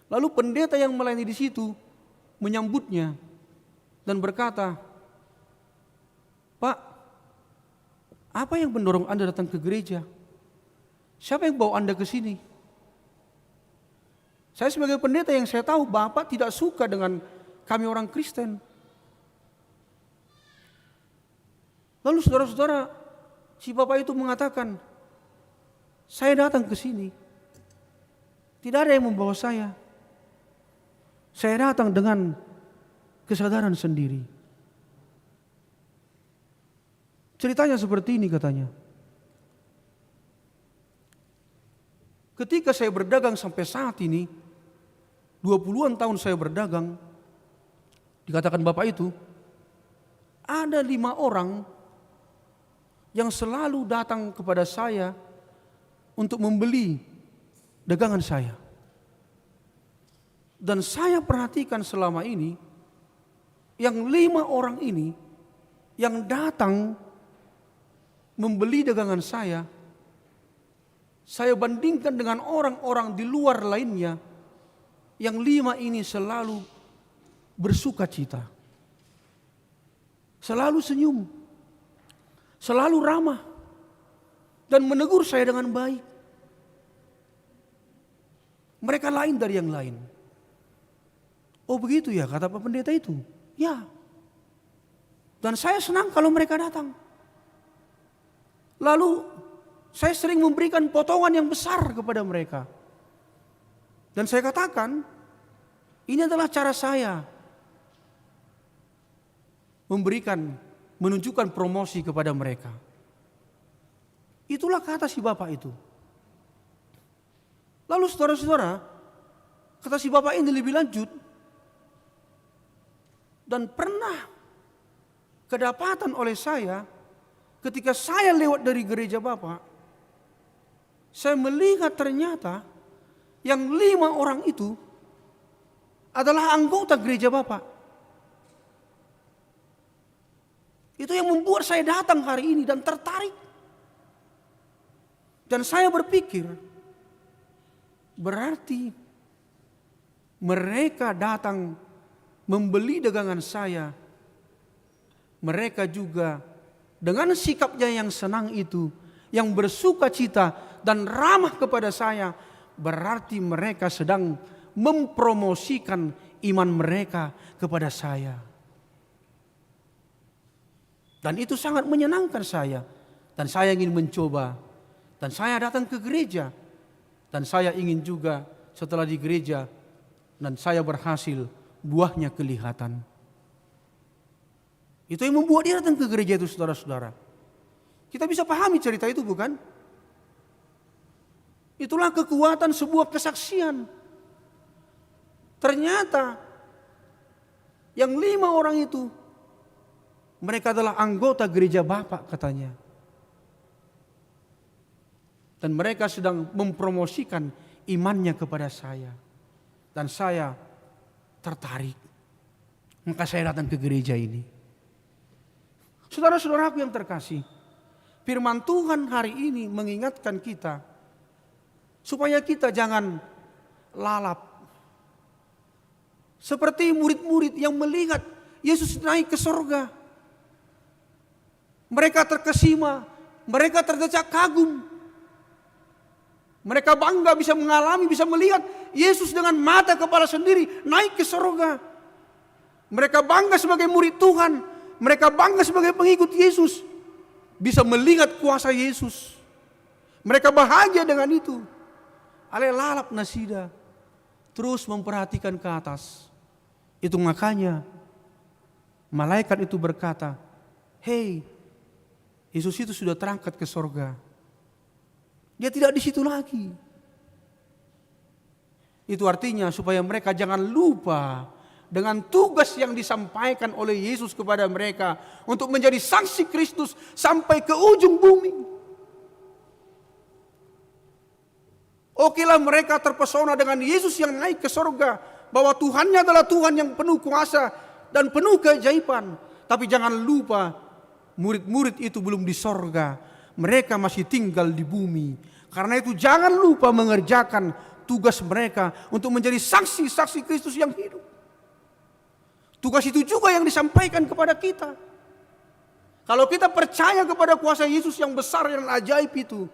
Lalu pendeta yang melayani di situ menyambutnya dan berkata, "Pak, apa yang mendorong Anda datang ke gereja? Siapa yang bawa Anda ke sini?" Saya sebagai pendeta yang saya tahu Bapak tidak suka dengan kami orang Kristen. Lalu saudara-saudara, si Bapak itu mengatakan, "Saya datang ke sini. Tidak ada yang membawa saya. Saya datang dengan kesadaran sendiri." Ceritanya seperti ini katanya. Ketika saya berdagang sampai saat ini, 20-an tahun saya berdagang, dikatakan Bapak itu, ada 5 orang yang selalu datang kepada saya untuk membeli dagangan saya. Dan saya perhatikan selama ini, yang 5 orang ini yang datang membeli dagangan saya bandingkan dengan orang-orang di luar lainnya, yang 5 ini selalu bersuka cita, selalu senyum, selalu ramah, dan menegur saya dengan baik. Mereka lain dari yang lain. "Oh begitu ya," kata Pak Pendeta itu. "Ya." Dan saya senang kalau mereka datang. Lalu saya sering memberikan potongan yang besar kepada mereka. Dan saya katakan, ini adalah cara saya menunjukkan promosi kepada mereka. Itulah kata si Bapak itu. Lalu saudara-saudara, kata si Bapak ini lebih lanjut, dan pernah kedapatan oleh saya ketika saya lewat dari gereja Bapak, saya melihat ternyata yang 5 orang itu adalah anggota gereja Bapak. Itu yang membuat saya datang hari ini dan tertarik. Dan saya berpikir, berarti mereka datang membeli dagangan saya. Mereka juga dengan sikapnya yang senang itu, yang bersuka cita dan ramah kepada saya, berarti mereka sedang mempromosikan iman mereka kepada saya. Dan itu sangat menyenangkan saya. Dan saya ingin mencoba. Dan saya datang ke gereja. Dan saya ingin juga setelah di gereja, dan saya berhasil, buahnya kelihatan. Itu yang membuat dia datang ke gereja itu, saudara-saudara. Kita bisa pahami cerita itu, bukan? Itulah kekuatan sebuah kesaksian. Ternyata yang 5 orang itu, mereka adalah anggota gereja Bapak katanya. Dan mereka sedang mempromosikan imannya kepada saya. Dan saya tertarik. Maka saya datang ke gereja ini. Saudara-saudaraku yang terkasih, firman Tuhan hari ini mengingatkan kita supaya kita jangan lalap. Seperti murid-murid yang melihat Yesus naik ke sorga. Mereka terkesima, mereka terdecak kagum. Mereka bangga bisa mengalami, bisa melihat Yesus dengan mata kepala sendiri naik ke sorga. Mereka bangga sebagai murid Tuhan, mereka bangga sebagai pengikut Yesus, bisa melihat kuasa Yesus. Mereka bahagia dengan itu. Ale lalap nasida, terus memperhatikan ke atas. Itu makanya malaikat itu berkata, "Hei, Yesus itu sudah terangkat ke sorga. Dia tidak di situ lagi." Itu artinya supaya mereka jangan lupa dengan tugas yang disampaikan oleh Yesus kepada mereka untuk menjadi saksi Kristus sampai ke ujung bumi. Okelah mereka terpesona dengan Yesus yang naik ke sorga, bahwa Tuhannya adalah Tuhan yang penuh kuasa dan penuh keajaiban. Tapi jangan lupa, murid-murid itu belum di sorga, mereka masih tinggal di bumi. Karena itu jangan lupa mengerjakan tugas mereka untuk menjadi saksi-saksi Kristus yang hidup. Tugas itu juga yang disampaikan kepada kita. Kalau kita percaya kepada kuasa Yesus yang besar dan ajaib itu,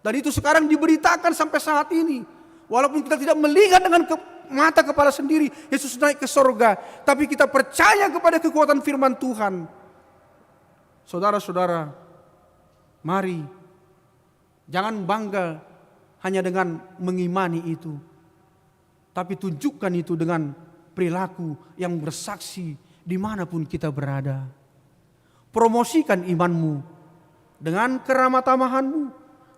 dan itu sekarang diberitakan sampai saat ini, walaupun kita tidak melihat dengan mata kepala sendiri Yesus naik ke sorga, tapi kita percaya kepada kekuatan firman Tuhan. Saudara-saudara, mari jangan bangga hanya dengan mengimani itu, tapi tunjukkan itu dengan perilaku yang bersaksi dimanapun kita berada. Promosikan imanmu dengan keramah tamahanmu,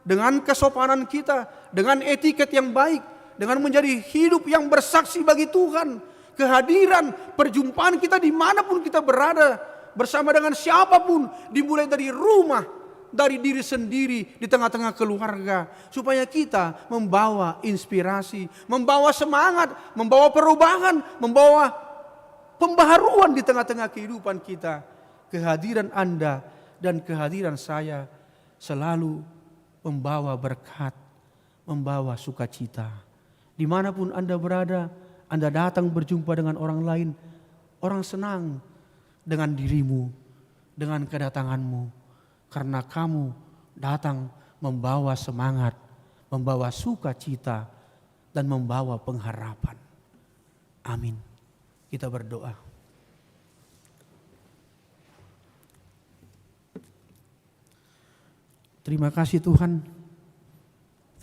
dengan kesopanan kita, dengan etiket yang baik, dengan menjadi hidup yang bersaksi bagi Tuhan. Kehadiran, perjumpaan kita dimanapun kita berada, bersama dengan siapapun, dimulai dari rumah, dari diri sendiri, di tengah-tengah keluarga, supaya kita membawa inspirasi, membawa semangat, membawa perubahan, membawa pembaharuan di tengah-tengah kehidupan kita. Kehadiran Anda dan kehadiran saya selalu membawa berkat, membawa sukacita. Dimanapun Anda berada, Anda datang berjumpa dengan orang lain, orang senang dengan dirimu, dengan kedatanganmu. Karena kamu datang membawa semangat, membawa sukacita, dan membawa pengharapan. Amin. Kita berdoa. Terima kasih Tuhan,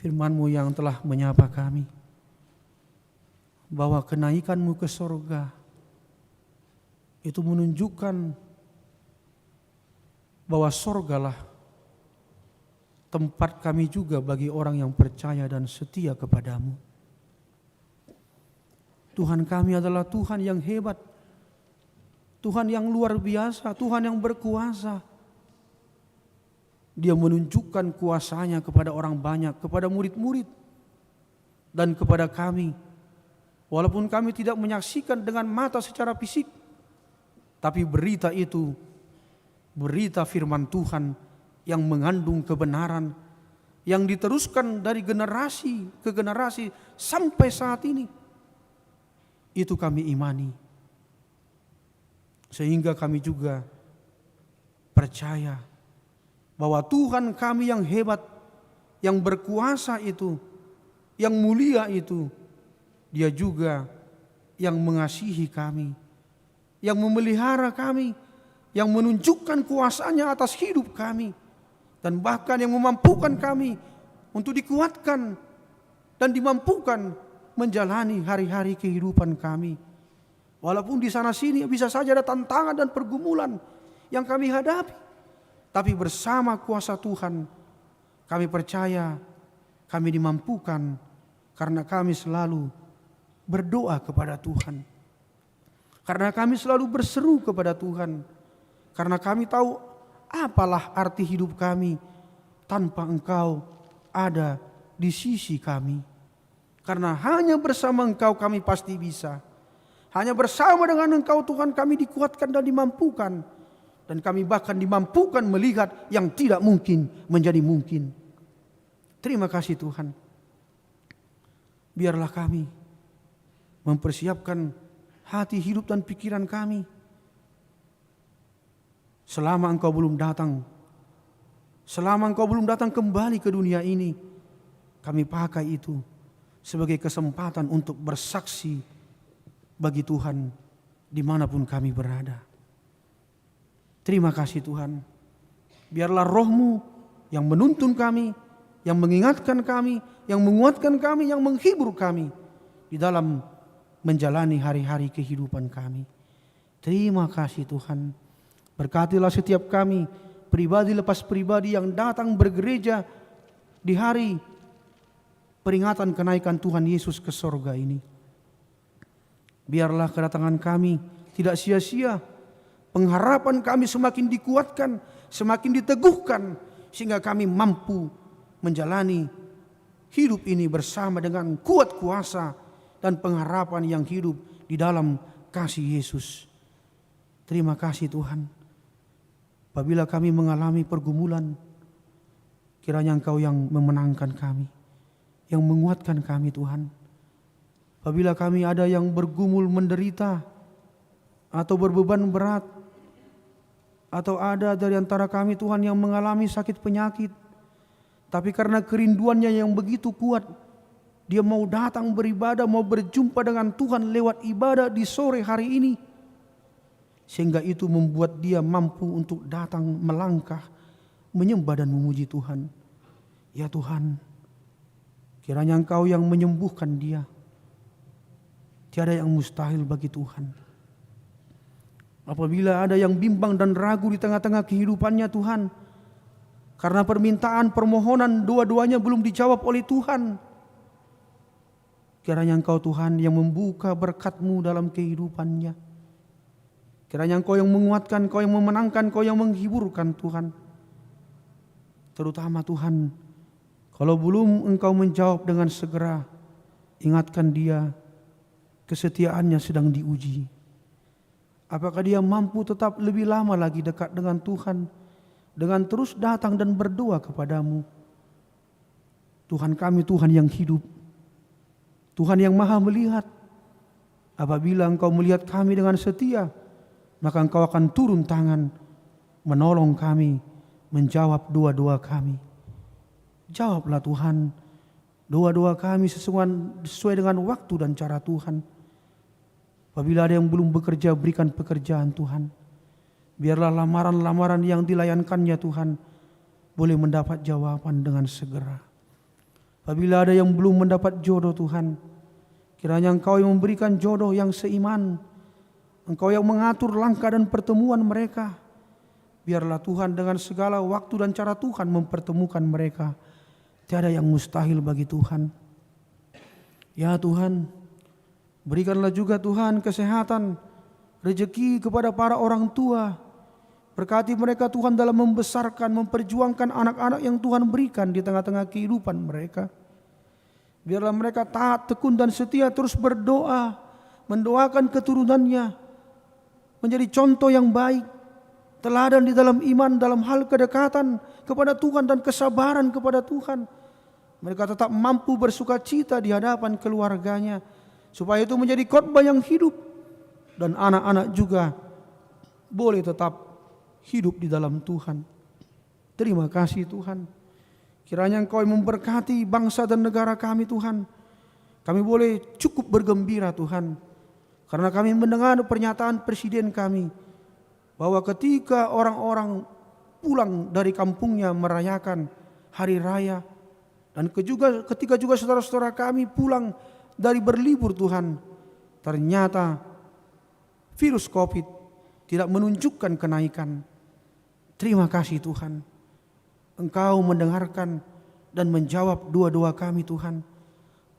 firman-Mu yang telah menyapa kami, bahwa kenaikan-Mu ke sorga itu menunjukkan bahwa sorgalah tempat kami juga bagi orang yang percaya dan setia kepadamu. Tuhan kami adalah Tuhan yang hebat, Tuhan yang luar biasa, Tuhan yang berkuasa. Dia menunjukkan kuasanya kepada orang banyak, kepada murid-murid, dan kepada kami. Walaupun kami tidak menyaksikan dengan mata secara fisik, tapi berita itu, berita firman Tuhan yang mengandung kebenaran, yang diteruskan dari generasi ke generasi sampai saat ini. Itu kami imani. Sehingga kami juga percaya bahwa Tuhan kami yang hebat, yang berkuasa itu, yang mulia itu, Dia juga yang mengasihi kami, yang memelihara kami, yang menunjukkan kuasanya atas hidup kami, dan bahkan yang memampukan kami untuk dikuatkan dan dimampukan menjalani hari-hari kehidupan kami. Walaupun di sana sini bisa saja ada tantangan dan pergumulan yang kami hadapi, tapi bersama kuasa Tuhan kami percaya kami dimampukan, karena kami selalu berdoa kepada Tuhan, karena kami selalu berseru kepada Tuhan. Karena kami tahu apalah arti hidup kami tanpa Engkau ada di sisi kami. Karena hanya bersama Engkau kami pasti bisa. Hanya bersama dengan Engkau Tuhan kami dikuatkan dan dimampukan. Dan kami bahkan dimampukan melihat yang tidak mungkin menjadi mungkin. Terima kasih Tuhan. Biarlah kami mempersiapkan hati, hidup dan pikiran kami. Selama Engkau belum datang, selama Engkau belum datang kembali ke dunia ini, kami pakai itu sebagai kesempatan untuk bersaksi bagi Tuhan dimanapun kami berada. Terima kasih Tuhan. Biarlah Roh-Mu yang menuntun kami, yang mengingatkan kami, yang menguatkan kami, yang menghibur kami di dalam menjalani hari-hari kehidupan kami. Terima kasih Tuhan. Berkatilah setiap kami, pribadi lepas pribadi yang datang bergereja di hari peringatan kenaikan Tuhan Yesus ke sorga ini. Biarlah kedatangan kami tidak sia-sia. Pengharapan kami semakin dikuatkan, semakin diteguhkan, sehingga kami mampu menjalani hidup ini bersama dengan kuat kuasa dan pengharapan yang hidup di dalam kasih Yesus. Terima kasih Tuhan. Apabila kami mengalami pergumulan, kiranya Engkau yang memenangkan kami, yang menguatkan kami Tuhan. Apabila kami ada yang bergumul menderita atau berbeban berat, atau ada dari antara kami Tuhan yang mengalami sakit penyakit, tapi karena kerinduannya yang begitu kuat, dia mau datang beribadah, mau berjumpa dengan Tuhan lewat ibadah di sore hari ini, sehingga itu membuat dia mampu untuk datang melangkah, menyembah dan memuji Tuhan. Ya Tuhan, kiranya Engkau yang menyembuhkan dia. Tiada yang mustahil bagi Tuhan. Apabila ada yang bimbang dan ragu di tengah-tengah kehidupannya Tuhan, karena permintaan permohonan dua-duanya belum dijawab oleh Tuhan, kiranya Engkau Tuhan yang membuka berkat-Mu dalam kehidupannya. Kiranya Engkau yang menguatkan, Engkau yang memenangkan, Engkau yang menghiburkan Tuhan. Terutama Tuhan, kalau belum Engkau menjawab dengan segera, ingatkan dia, kesetiaannya sedang diuji. Apakah dia mampu tetap lebih lama lagi dekat dengan Tuhan, dengan terus datang dan berdoa kepadamu. Tuhan kami Tuhan yang hidup, Tuhan yang maha melihat. Apabila Engkau melihat kami dengan setia, maka Engkau akan turun tangan, menolong kami, menjawab doa-doa kami. Jawablah Tuhan doa-doa kami sesuai dengan waktu dan cara Tuhan. Apabila ada yang belum bekerja, berikan pekerjaan Tuhan. Biarlah lamaran-lamaran yang dilayankannya Tuhan boleh mendapat jawaban dengan segera. Apabila ada yang belum mendapat jodoh Tuhan, kiranya Engkau yang memberikan jodoh yang seiman. Engkau yang mengatur langkah dan pertemuan mereka. Biarlah Tuhan dengan segala waktu dan cara Tuhan mempertemukan mereka. Tiada yang mustahil bagi Tuhan. Ya Tuhan, berikanlah juga Tuhan kesehatan, rezeki kepada para orang tua. Berkati mereka Tuhan dalam membesarkan, memperjuangkan anak-anak yang Tuhan berikan di tengah-tengah kehidupan mereka. Biarlah mereka taat, tekun dan setia terus berdoa, mendoakan keturunannya, menjadi contoh yang baik, teladan di dalam iman, dalam hal kedekatan kepada Tuhan dan kesabaran kepada Tuhan. Mereka tetap mampu bersuka cita di hadapan keluarganya, supaya itu menjadi khotbah yang hidup. Dan anak-anak juga boleh tetap hidup di dalam Tuhan. Terima kasih Tuhan. Kiranya Engkau memberkati bangsa dan negara kami Tuhan. Kami boleh cukup bergembira Tuhan, karena kami mendengar pernyataan Presiden kami, bahwa ketika orang-orang pulang dari kampungnya merayakan hari raya, dan ketika juga saudara-saudara kami pulang dari berlibur Tuhan, ternyata virus COVID tidak menunjukkan kenaikan. Terima kasih Tuhan, Engkau mendengarkan dan menjawab doa-doa kami Tuhan.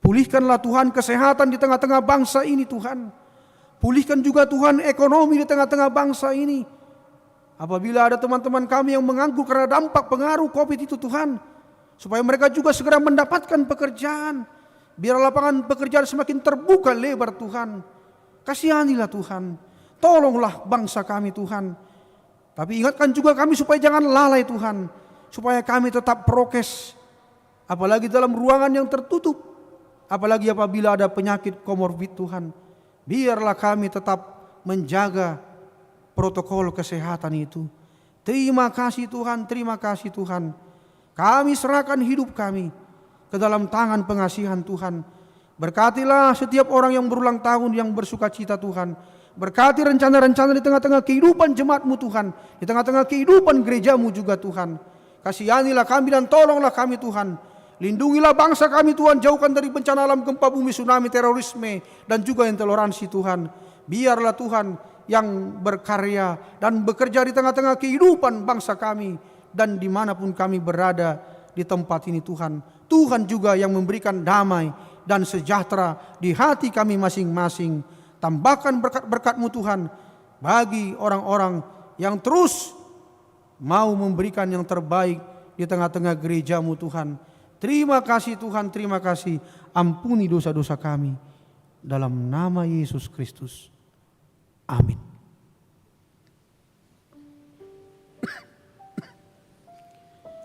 Pulihkanlah Tuhan kesehatan di tengah-tengah bangsa ini Tuhan. Pulihkan juga Tuhan ekonomi di tengah-tengah bangsa ini. Apabila ada teman-teman kami yang menganggur karena dampak pengaruh COVID itu Tuhan, supaya mereka juga segera mendapatkan pekerjaan. Biar lapangan pekerjaan semakin terbuka lebar Tuhan. Kasihanilah Tuhan. Tolonglah bangsa kami Tuhan. Tapi ingatkan juga kami supaya jangan lalai Tuhan. Supaya kami tetap prokes. Apalagi dalam ruangan yang tertutup. Apalagi apabila ada penyakit komorbid Tuhan. Biarlah kami tetap menjaga protokol kesehatan itu. Terima kasih Tuhan, terima kasih Tuhan. Kami serahkan hidup kami ke dalam tangan pengasihan Tuhan. Berkatilah setiap orang yang berulang tahun yang bersuka cita Tuhan. Berkati rencana-rencana di tengah-tengah kehidupan jemaat-Mu Tuhan. Di tengah-tengah kehidupan gereja-Mu juga Tuhan. Kasihanilah kami dan tolonglah kami Tuhan. Lindungilah bangsa kami Tuhan. Jauhkan dari bencana alam, gempa bumi, tsunami, terorisme, dan juga intoleransi Tuhan. Biarlah Tuhan yang berkarya dan bekerja di tengah-tengah kehidupan bangsa kami. Dan dimanapun kami berada di tempat ini Tuhan. Tuhan juga yang memberikan damai dan sejahtera di hati kami masing-masing. tambahkan berkat-berkat-Mu Tuhan bagi orang-orang yang terus mau memberikan yang terbaik di tengah-tengah gereja-Mu Tuhan. Terima kasih Tuhan, terima kasih. Ampuni dosa-dosa kami. Dalam nama Yesus Kristus. Amin.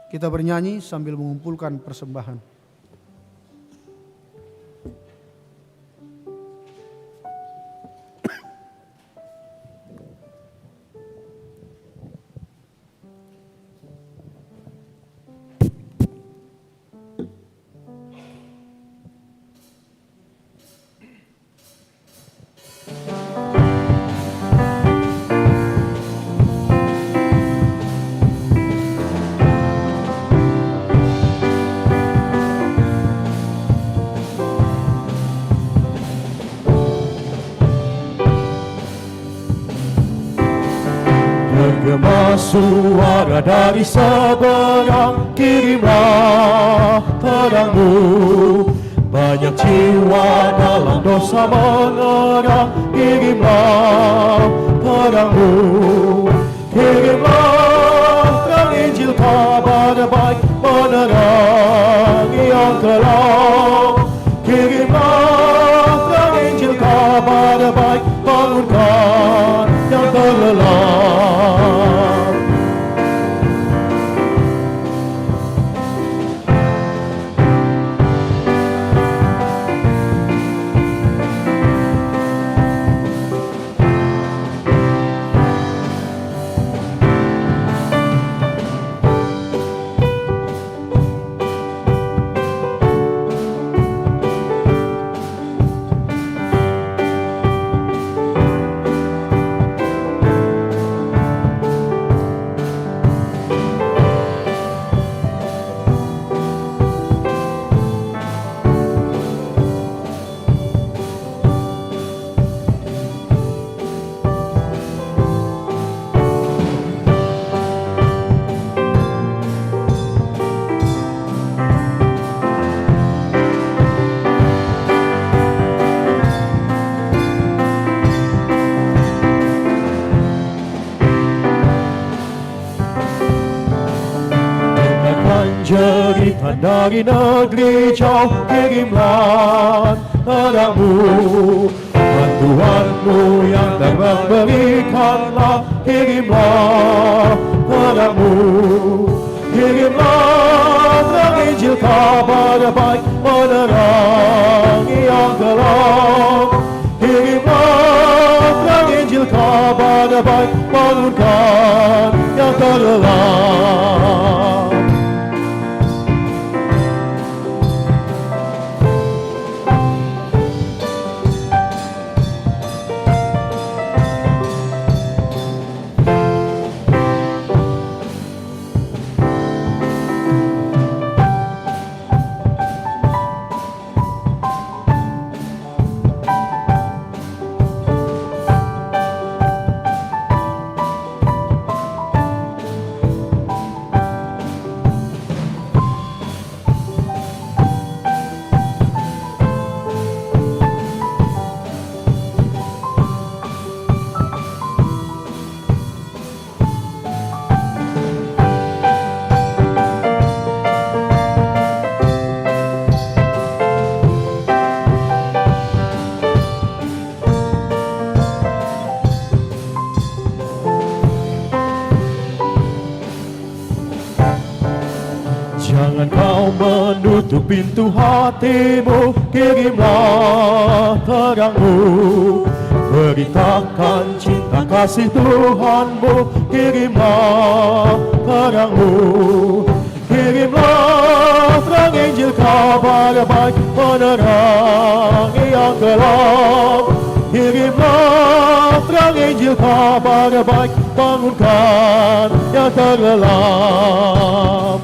Kita bernyanyi sambil mengumpulkan persembahan. Bergema suara dari seberang, kirimlah terang-Mu. Banyak jiwa dalam dosa mengerang, kirimlah terang-Mu. Kirimlah terang Injil kabar baik menerangi yang gelap. Kirimlah terang Injil kabar baik bangunkan yang terlelap. Jeritan dari negeri jauh, kirimlah terang-Mu. Bantuan-Mu yang dapat berikanlah, kirimlah terang-Mu. Kirimlah terang Injil kabar baik menerangi yang gelap. Kirimlah terang Injil kabar baik bangunkan yang terlelap. Jangan kau menutup pintu hatimu, kirimlah terang-Mu. Beritakan cinta kasih Tuhanmu, kirimlah terang-Mu. Kirimlah terang Injil kabar baik menerangi yang gelap. Kirimlah terang Injil kabar baik bangunkan yang terlelap.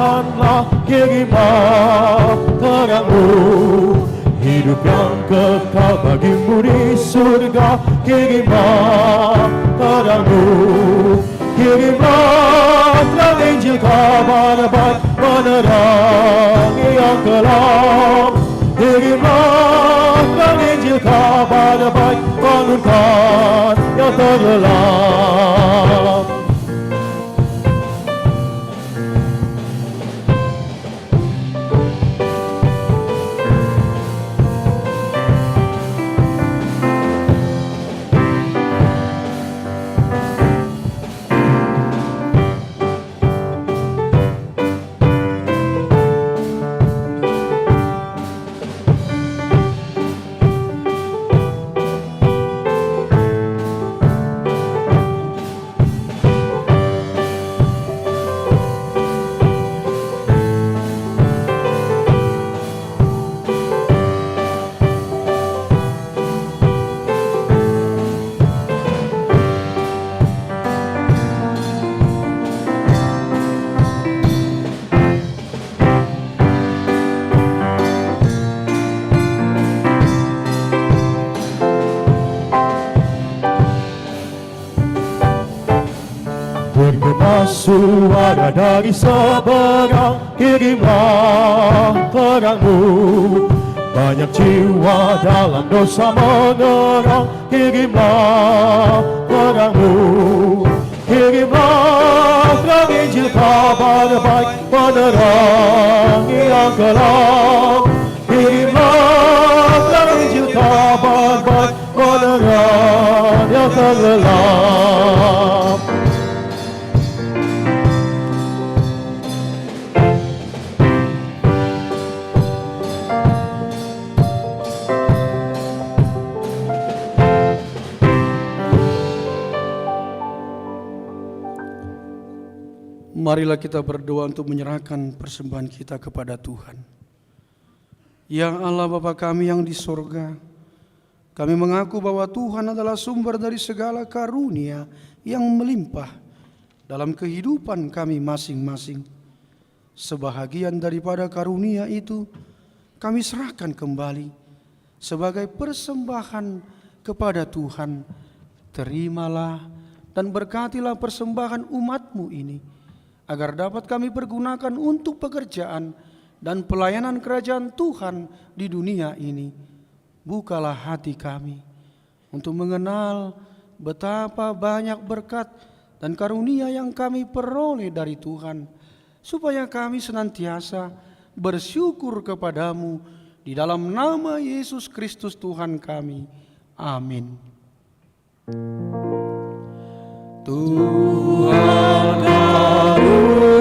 Nyatakanlah, kirimlah terang-Mu, hidup yang kekal bagimu di surga. Kirimlah terang-Mu, kirimlah terang Injil kabar baik menerangi yang kelam. Kirimlah terang Injil kabar baik, bangunkan yang terlelap. Bergema suara dari seberang, kirimlah terang-Mu. Banyak jiwa dalam dosa mengerang, kirimlah terang-Mu. Kirimlah terang Injil kabar baik menerangi yang kelam. Kirimlah terang Injil kabar baik menerangi yang terlelap. Marilah kita berdoa untuk menyerahkan persembahan kita kepada Tuhan. Ya Allah Bapa kami yang di sorga, kami mengaku bahwa Tuhan adalah sumber dari segala karunia yang melimpah dalam kehidupan kami masing-masing. Sebahagian daripada karunia itu kami serahkan kembali sebagai persembahan kepada Tuhan. Terimalah dan berkatilah persembahan umat-Mu ini, agar dapat kami pergunakan untuk pekerjaan dan pelayanan kerajaan Tuhan di dunia ini. Bukalah hati kami untuk mengenal betapa banyak berkat dan karunia yang kami peroleh dari Tuhan, supaya kami senantiasa bersyukur kepadamu di dalam nama Yesus Kristus Tuhan kami. Amin. Tuhan karuniamu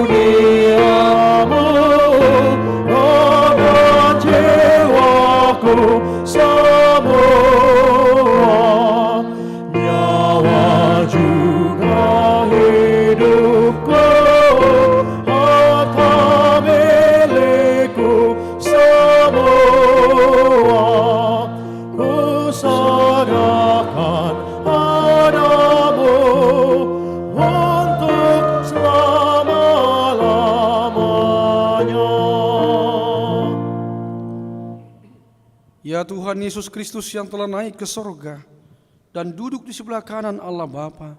roda jiwaku semua, nyawa juga hidupku, harta milikku semua, ku serahkan padamu untuk selama-lamanya. Ya Tuhan Yesus Kristus yang telah naik ke sorga dan duduk di sebelah kanan Allah Bapa,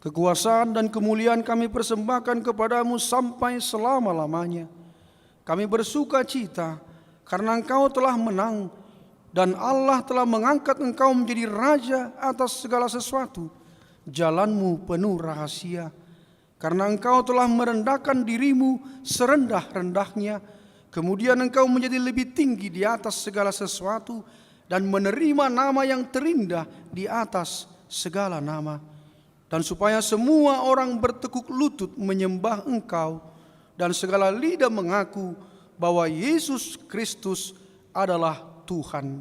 kekuasaan dan kemuliaan kami persembahkan kepadamu sampai selama-lamanya. Kami bersuka cita karena Engkau telah menang dan Allah telah mengangkat Engkau menjadi Raja atas segala sesuatu. Jalan-Mu penuh rahasia, karena Engkau telah merendahkan diri-Mu serendah-rendahnya, kemudian Engkau menjadi lebih tinggi di atas segala sesuatu dan menerima nama yang terindah di atas segala nama. Dan supaya semua orang bertekuk lutut menyembah Engkau dan segala lidah mengaku bahwa Yesus Kristus adalah Tuhan.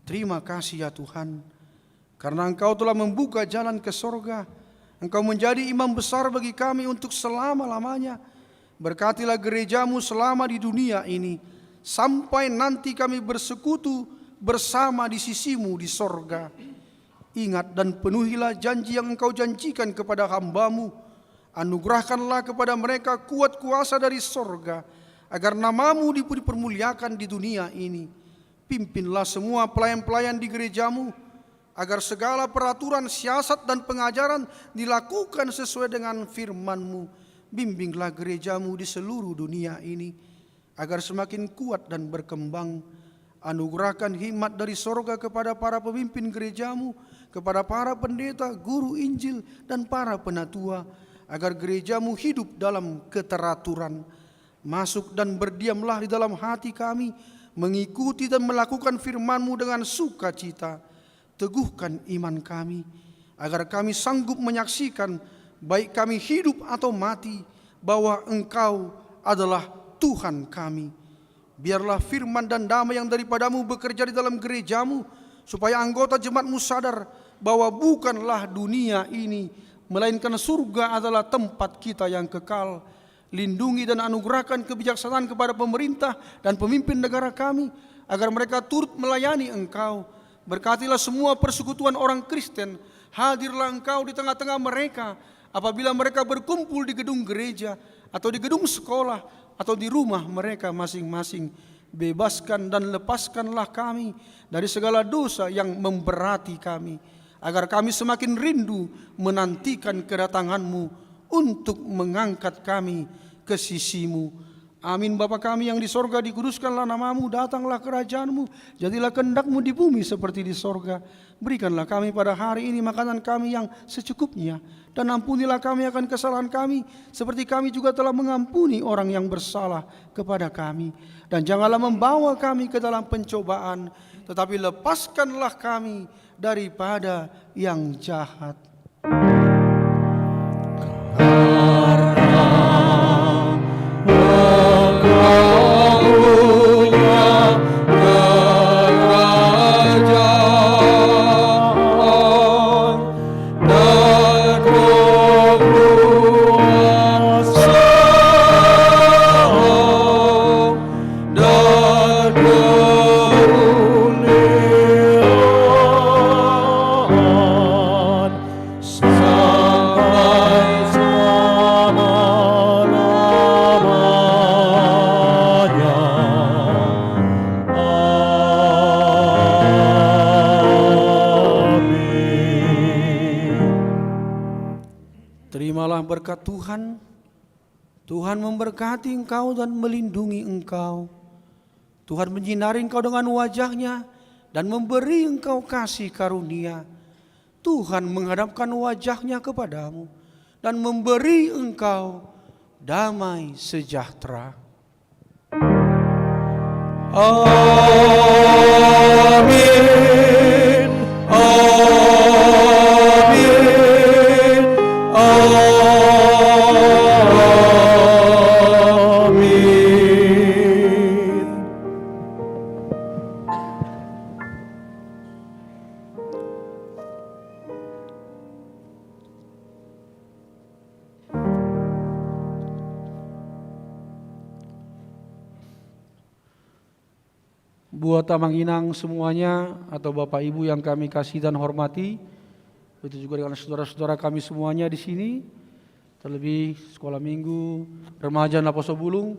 Terima kasih ya Tuhan, karena Engkau telah membuka jalan ke sorga. Engkau menjadi imam besar bagi kami untuk selama-lamanya. Berkatilah gereja-Mu selama di dunia ini, sampai nanti kami bersekutu bersama di sisi-Mu di sorga. Ingat dan penuhilah janji yang Engkau janjikan kepada hamba-Mu, Anugerahkanlah kepada mereka kuat kuasa dari sorga, agar namamu dipermuliakan di dunia ini. Pimpinlah semua pelayan-pelayan di gerejamu, agar segala peraturan, siasat, dan pengajaran dilakukan sesuai dengan firman-Mu. Bimbinglah gerejamu di seluruh dunia ini, agar semakin kuat dan berkembang. Anugerahkan hikmat dari sorga kepada para pemimpin gerejamu, kepada para pendeta, guru Injil, dan para penatua, agar gerejamu hidup dalam keteraturan. Masuk dan berdiamlah di dalam hati kami, mengikuti dan melakukan firman-Mu dengan sukacita. Teguhkan iman kami, agar kami sanggup menyaksikan, baik kami hidup atau mati, bahwa Engkau adalah Tuhan kami. Biarlah firman dan damai yang daripada-Mu bekerja di dalam gerejamu, supaya anggota jemaat-Mu sadar bahwa bukanlah dunia ini, melainkan surga adalah tempat kita yang kekal. Lindungi dan anugerahkan kebijaksanaan kepada pemerintah dan pemimpin negara kami, agar mereka turut melayani Engkau. Berkatilah semua persekutuan orang Kristen. Hadirlah Engkau di tengah-tengah mereka apabila mereka berkumpul di gedung gereja, atau di gedung sekolah, atau di rumah mereka masing-masing. Bebaskan dan lepaskanlah kami dari segala dosa yang memberati kami, agar kami semakin rindu menantikan kedatangan-Mu untuk mengangkat kami ke sisi-Mu. Amin. Bapa kami yang di sorga, dikuduskanlah namamu, datanglah kerajaan-Mu, jadilah kehendak-Mu di bumi seperti di sorga. Berikanlah kami pada hari ini makanan kami yang secukupnya, dan ampunilah kami akan kesalahan kami, seperti kami juga telah mengampuni orang yang bersalah kepada kami. Dan janganlah membawa kami ke dalam pencobaan, tetapi lepaskanlah kami daripada yang jahat. Terimalah berkat Tuhan. Tuhan memberkati engkau dan melindungi engkau. Tuhan menyinari engkau dengan wajah-Nya dan memberi engkau kasih karunia. Tuhan menghadapkan wajah-Nya kepadamu dan memberi engkau damai sejahtera. Amin. Amin. Amin. Buat Tamang Inang semuanya, atau Bapak Ibu yang kami kasih dan hormati, begitu juga dengan saudara-saudara kami semuanya di sini, terlebih sekolah minggu, remaja Laposo Bulung,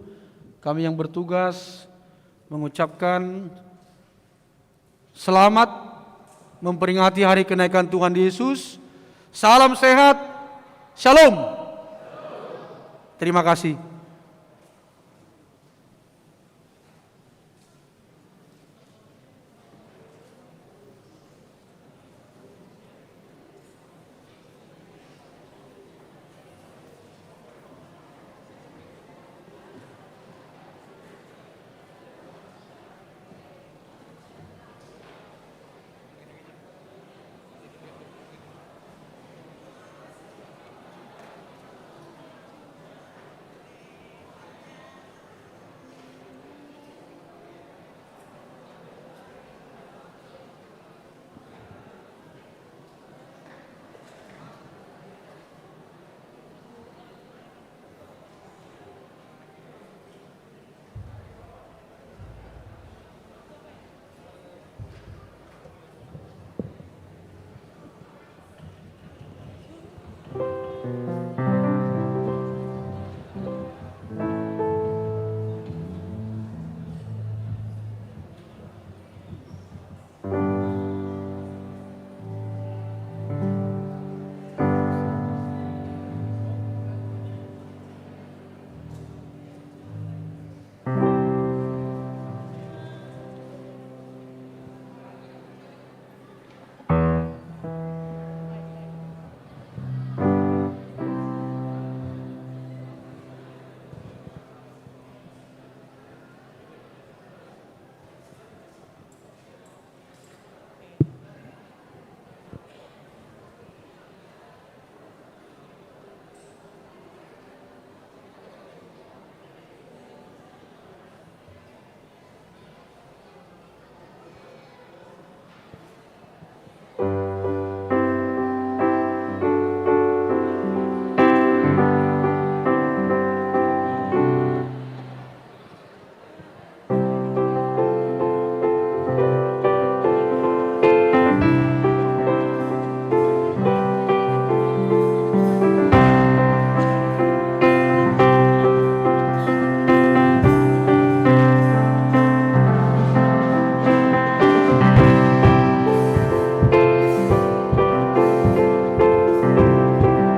kami yang bertugas mengucapkan selamat memperingati hari kenaikan Tuhan Yesus. Salam sehat, shalom. Terima kasih.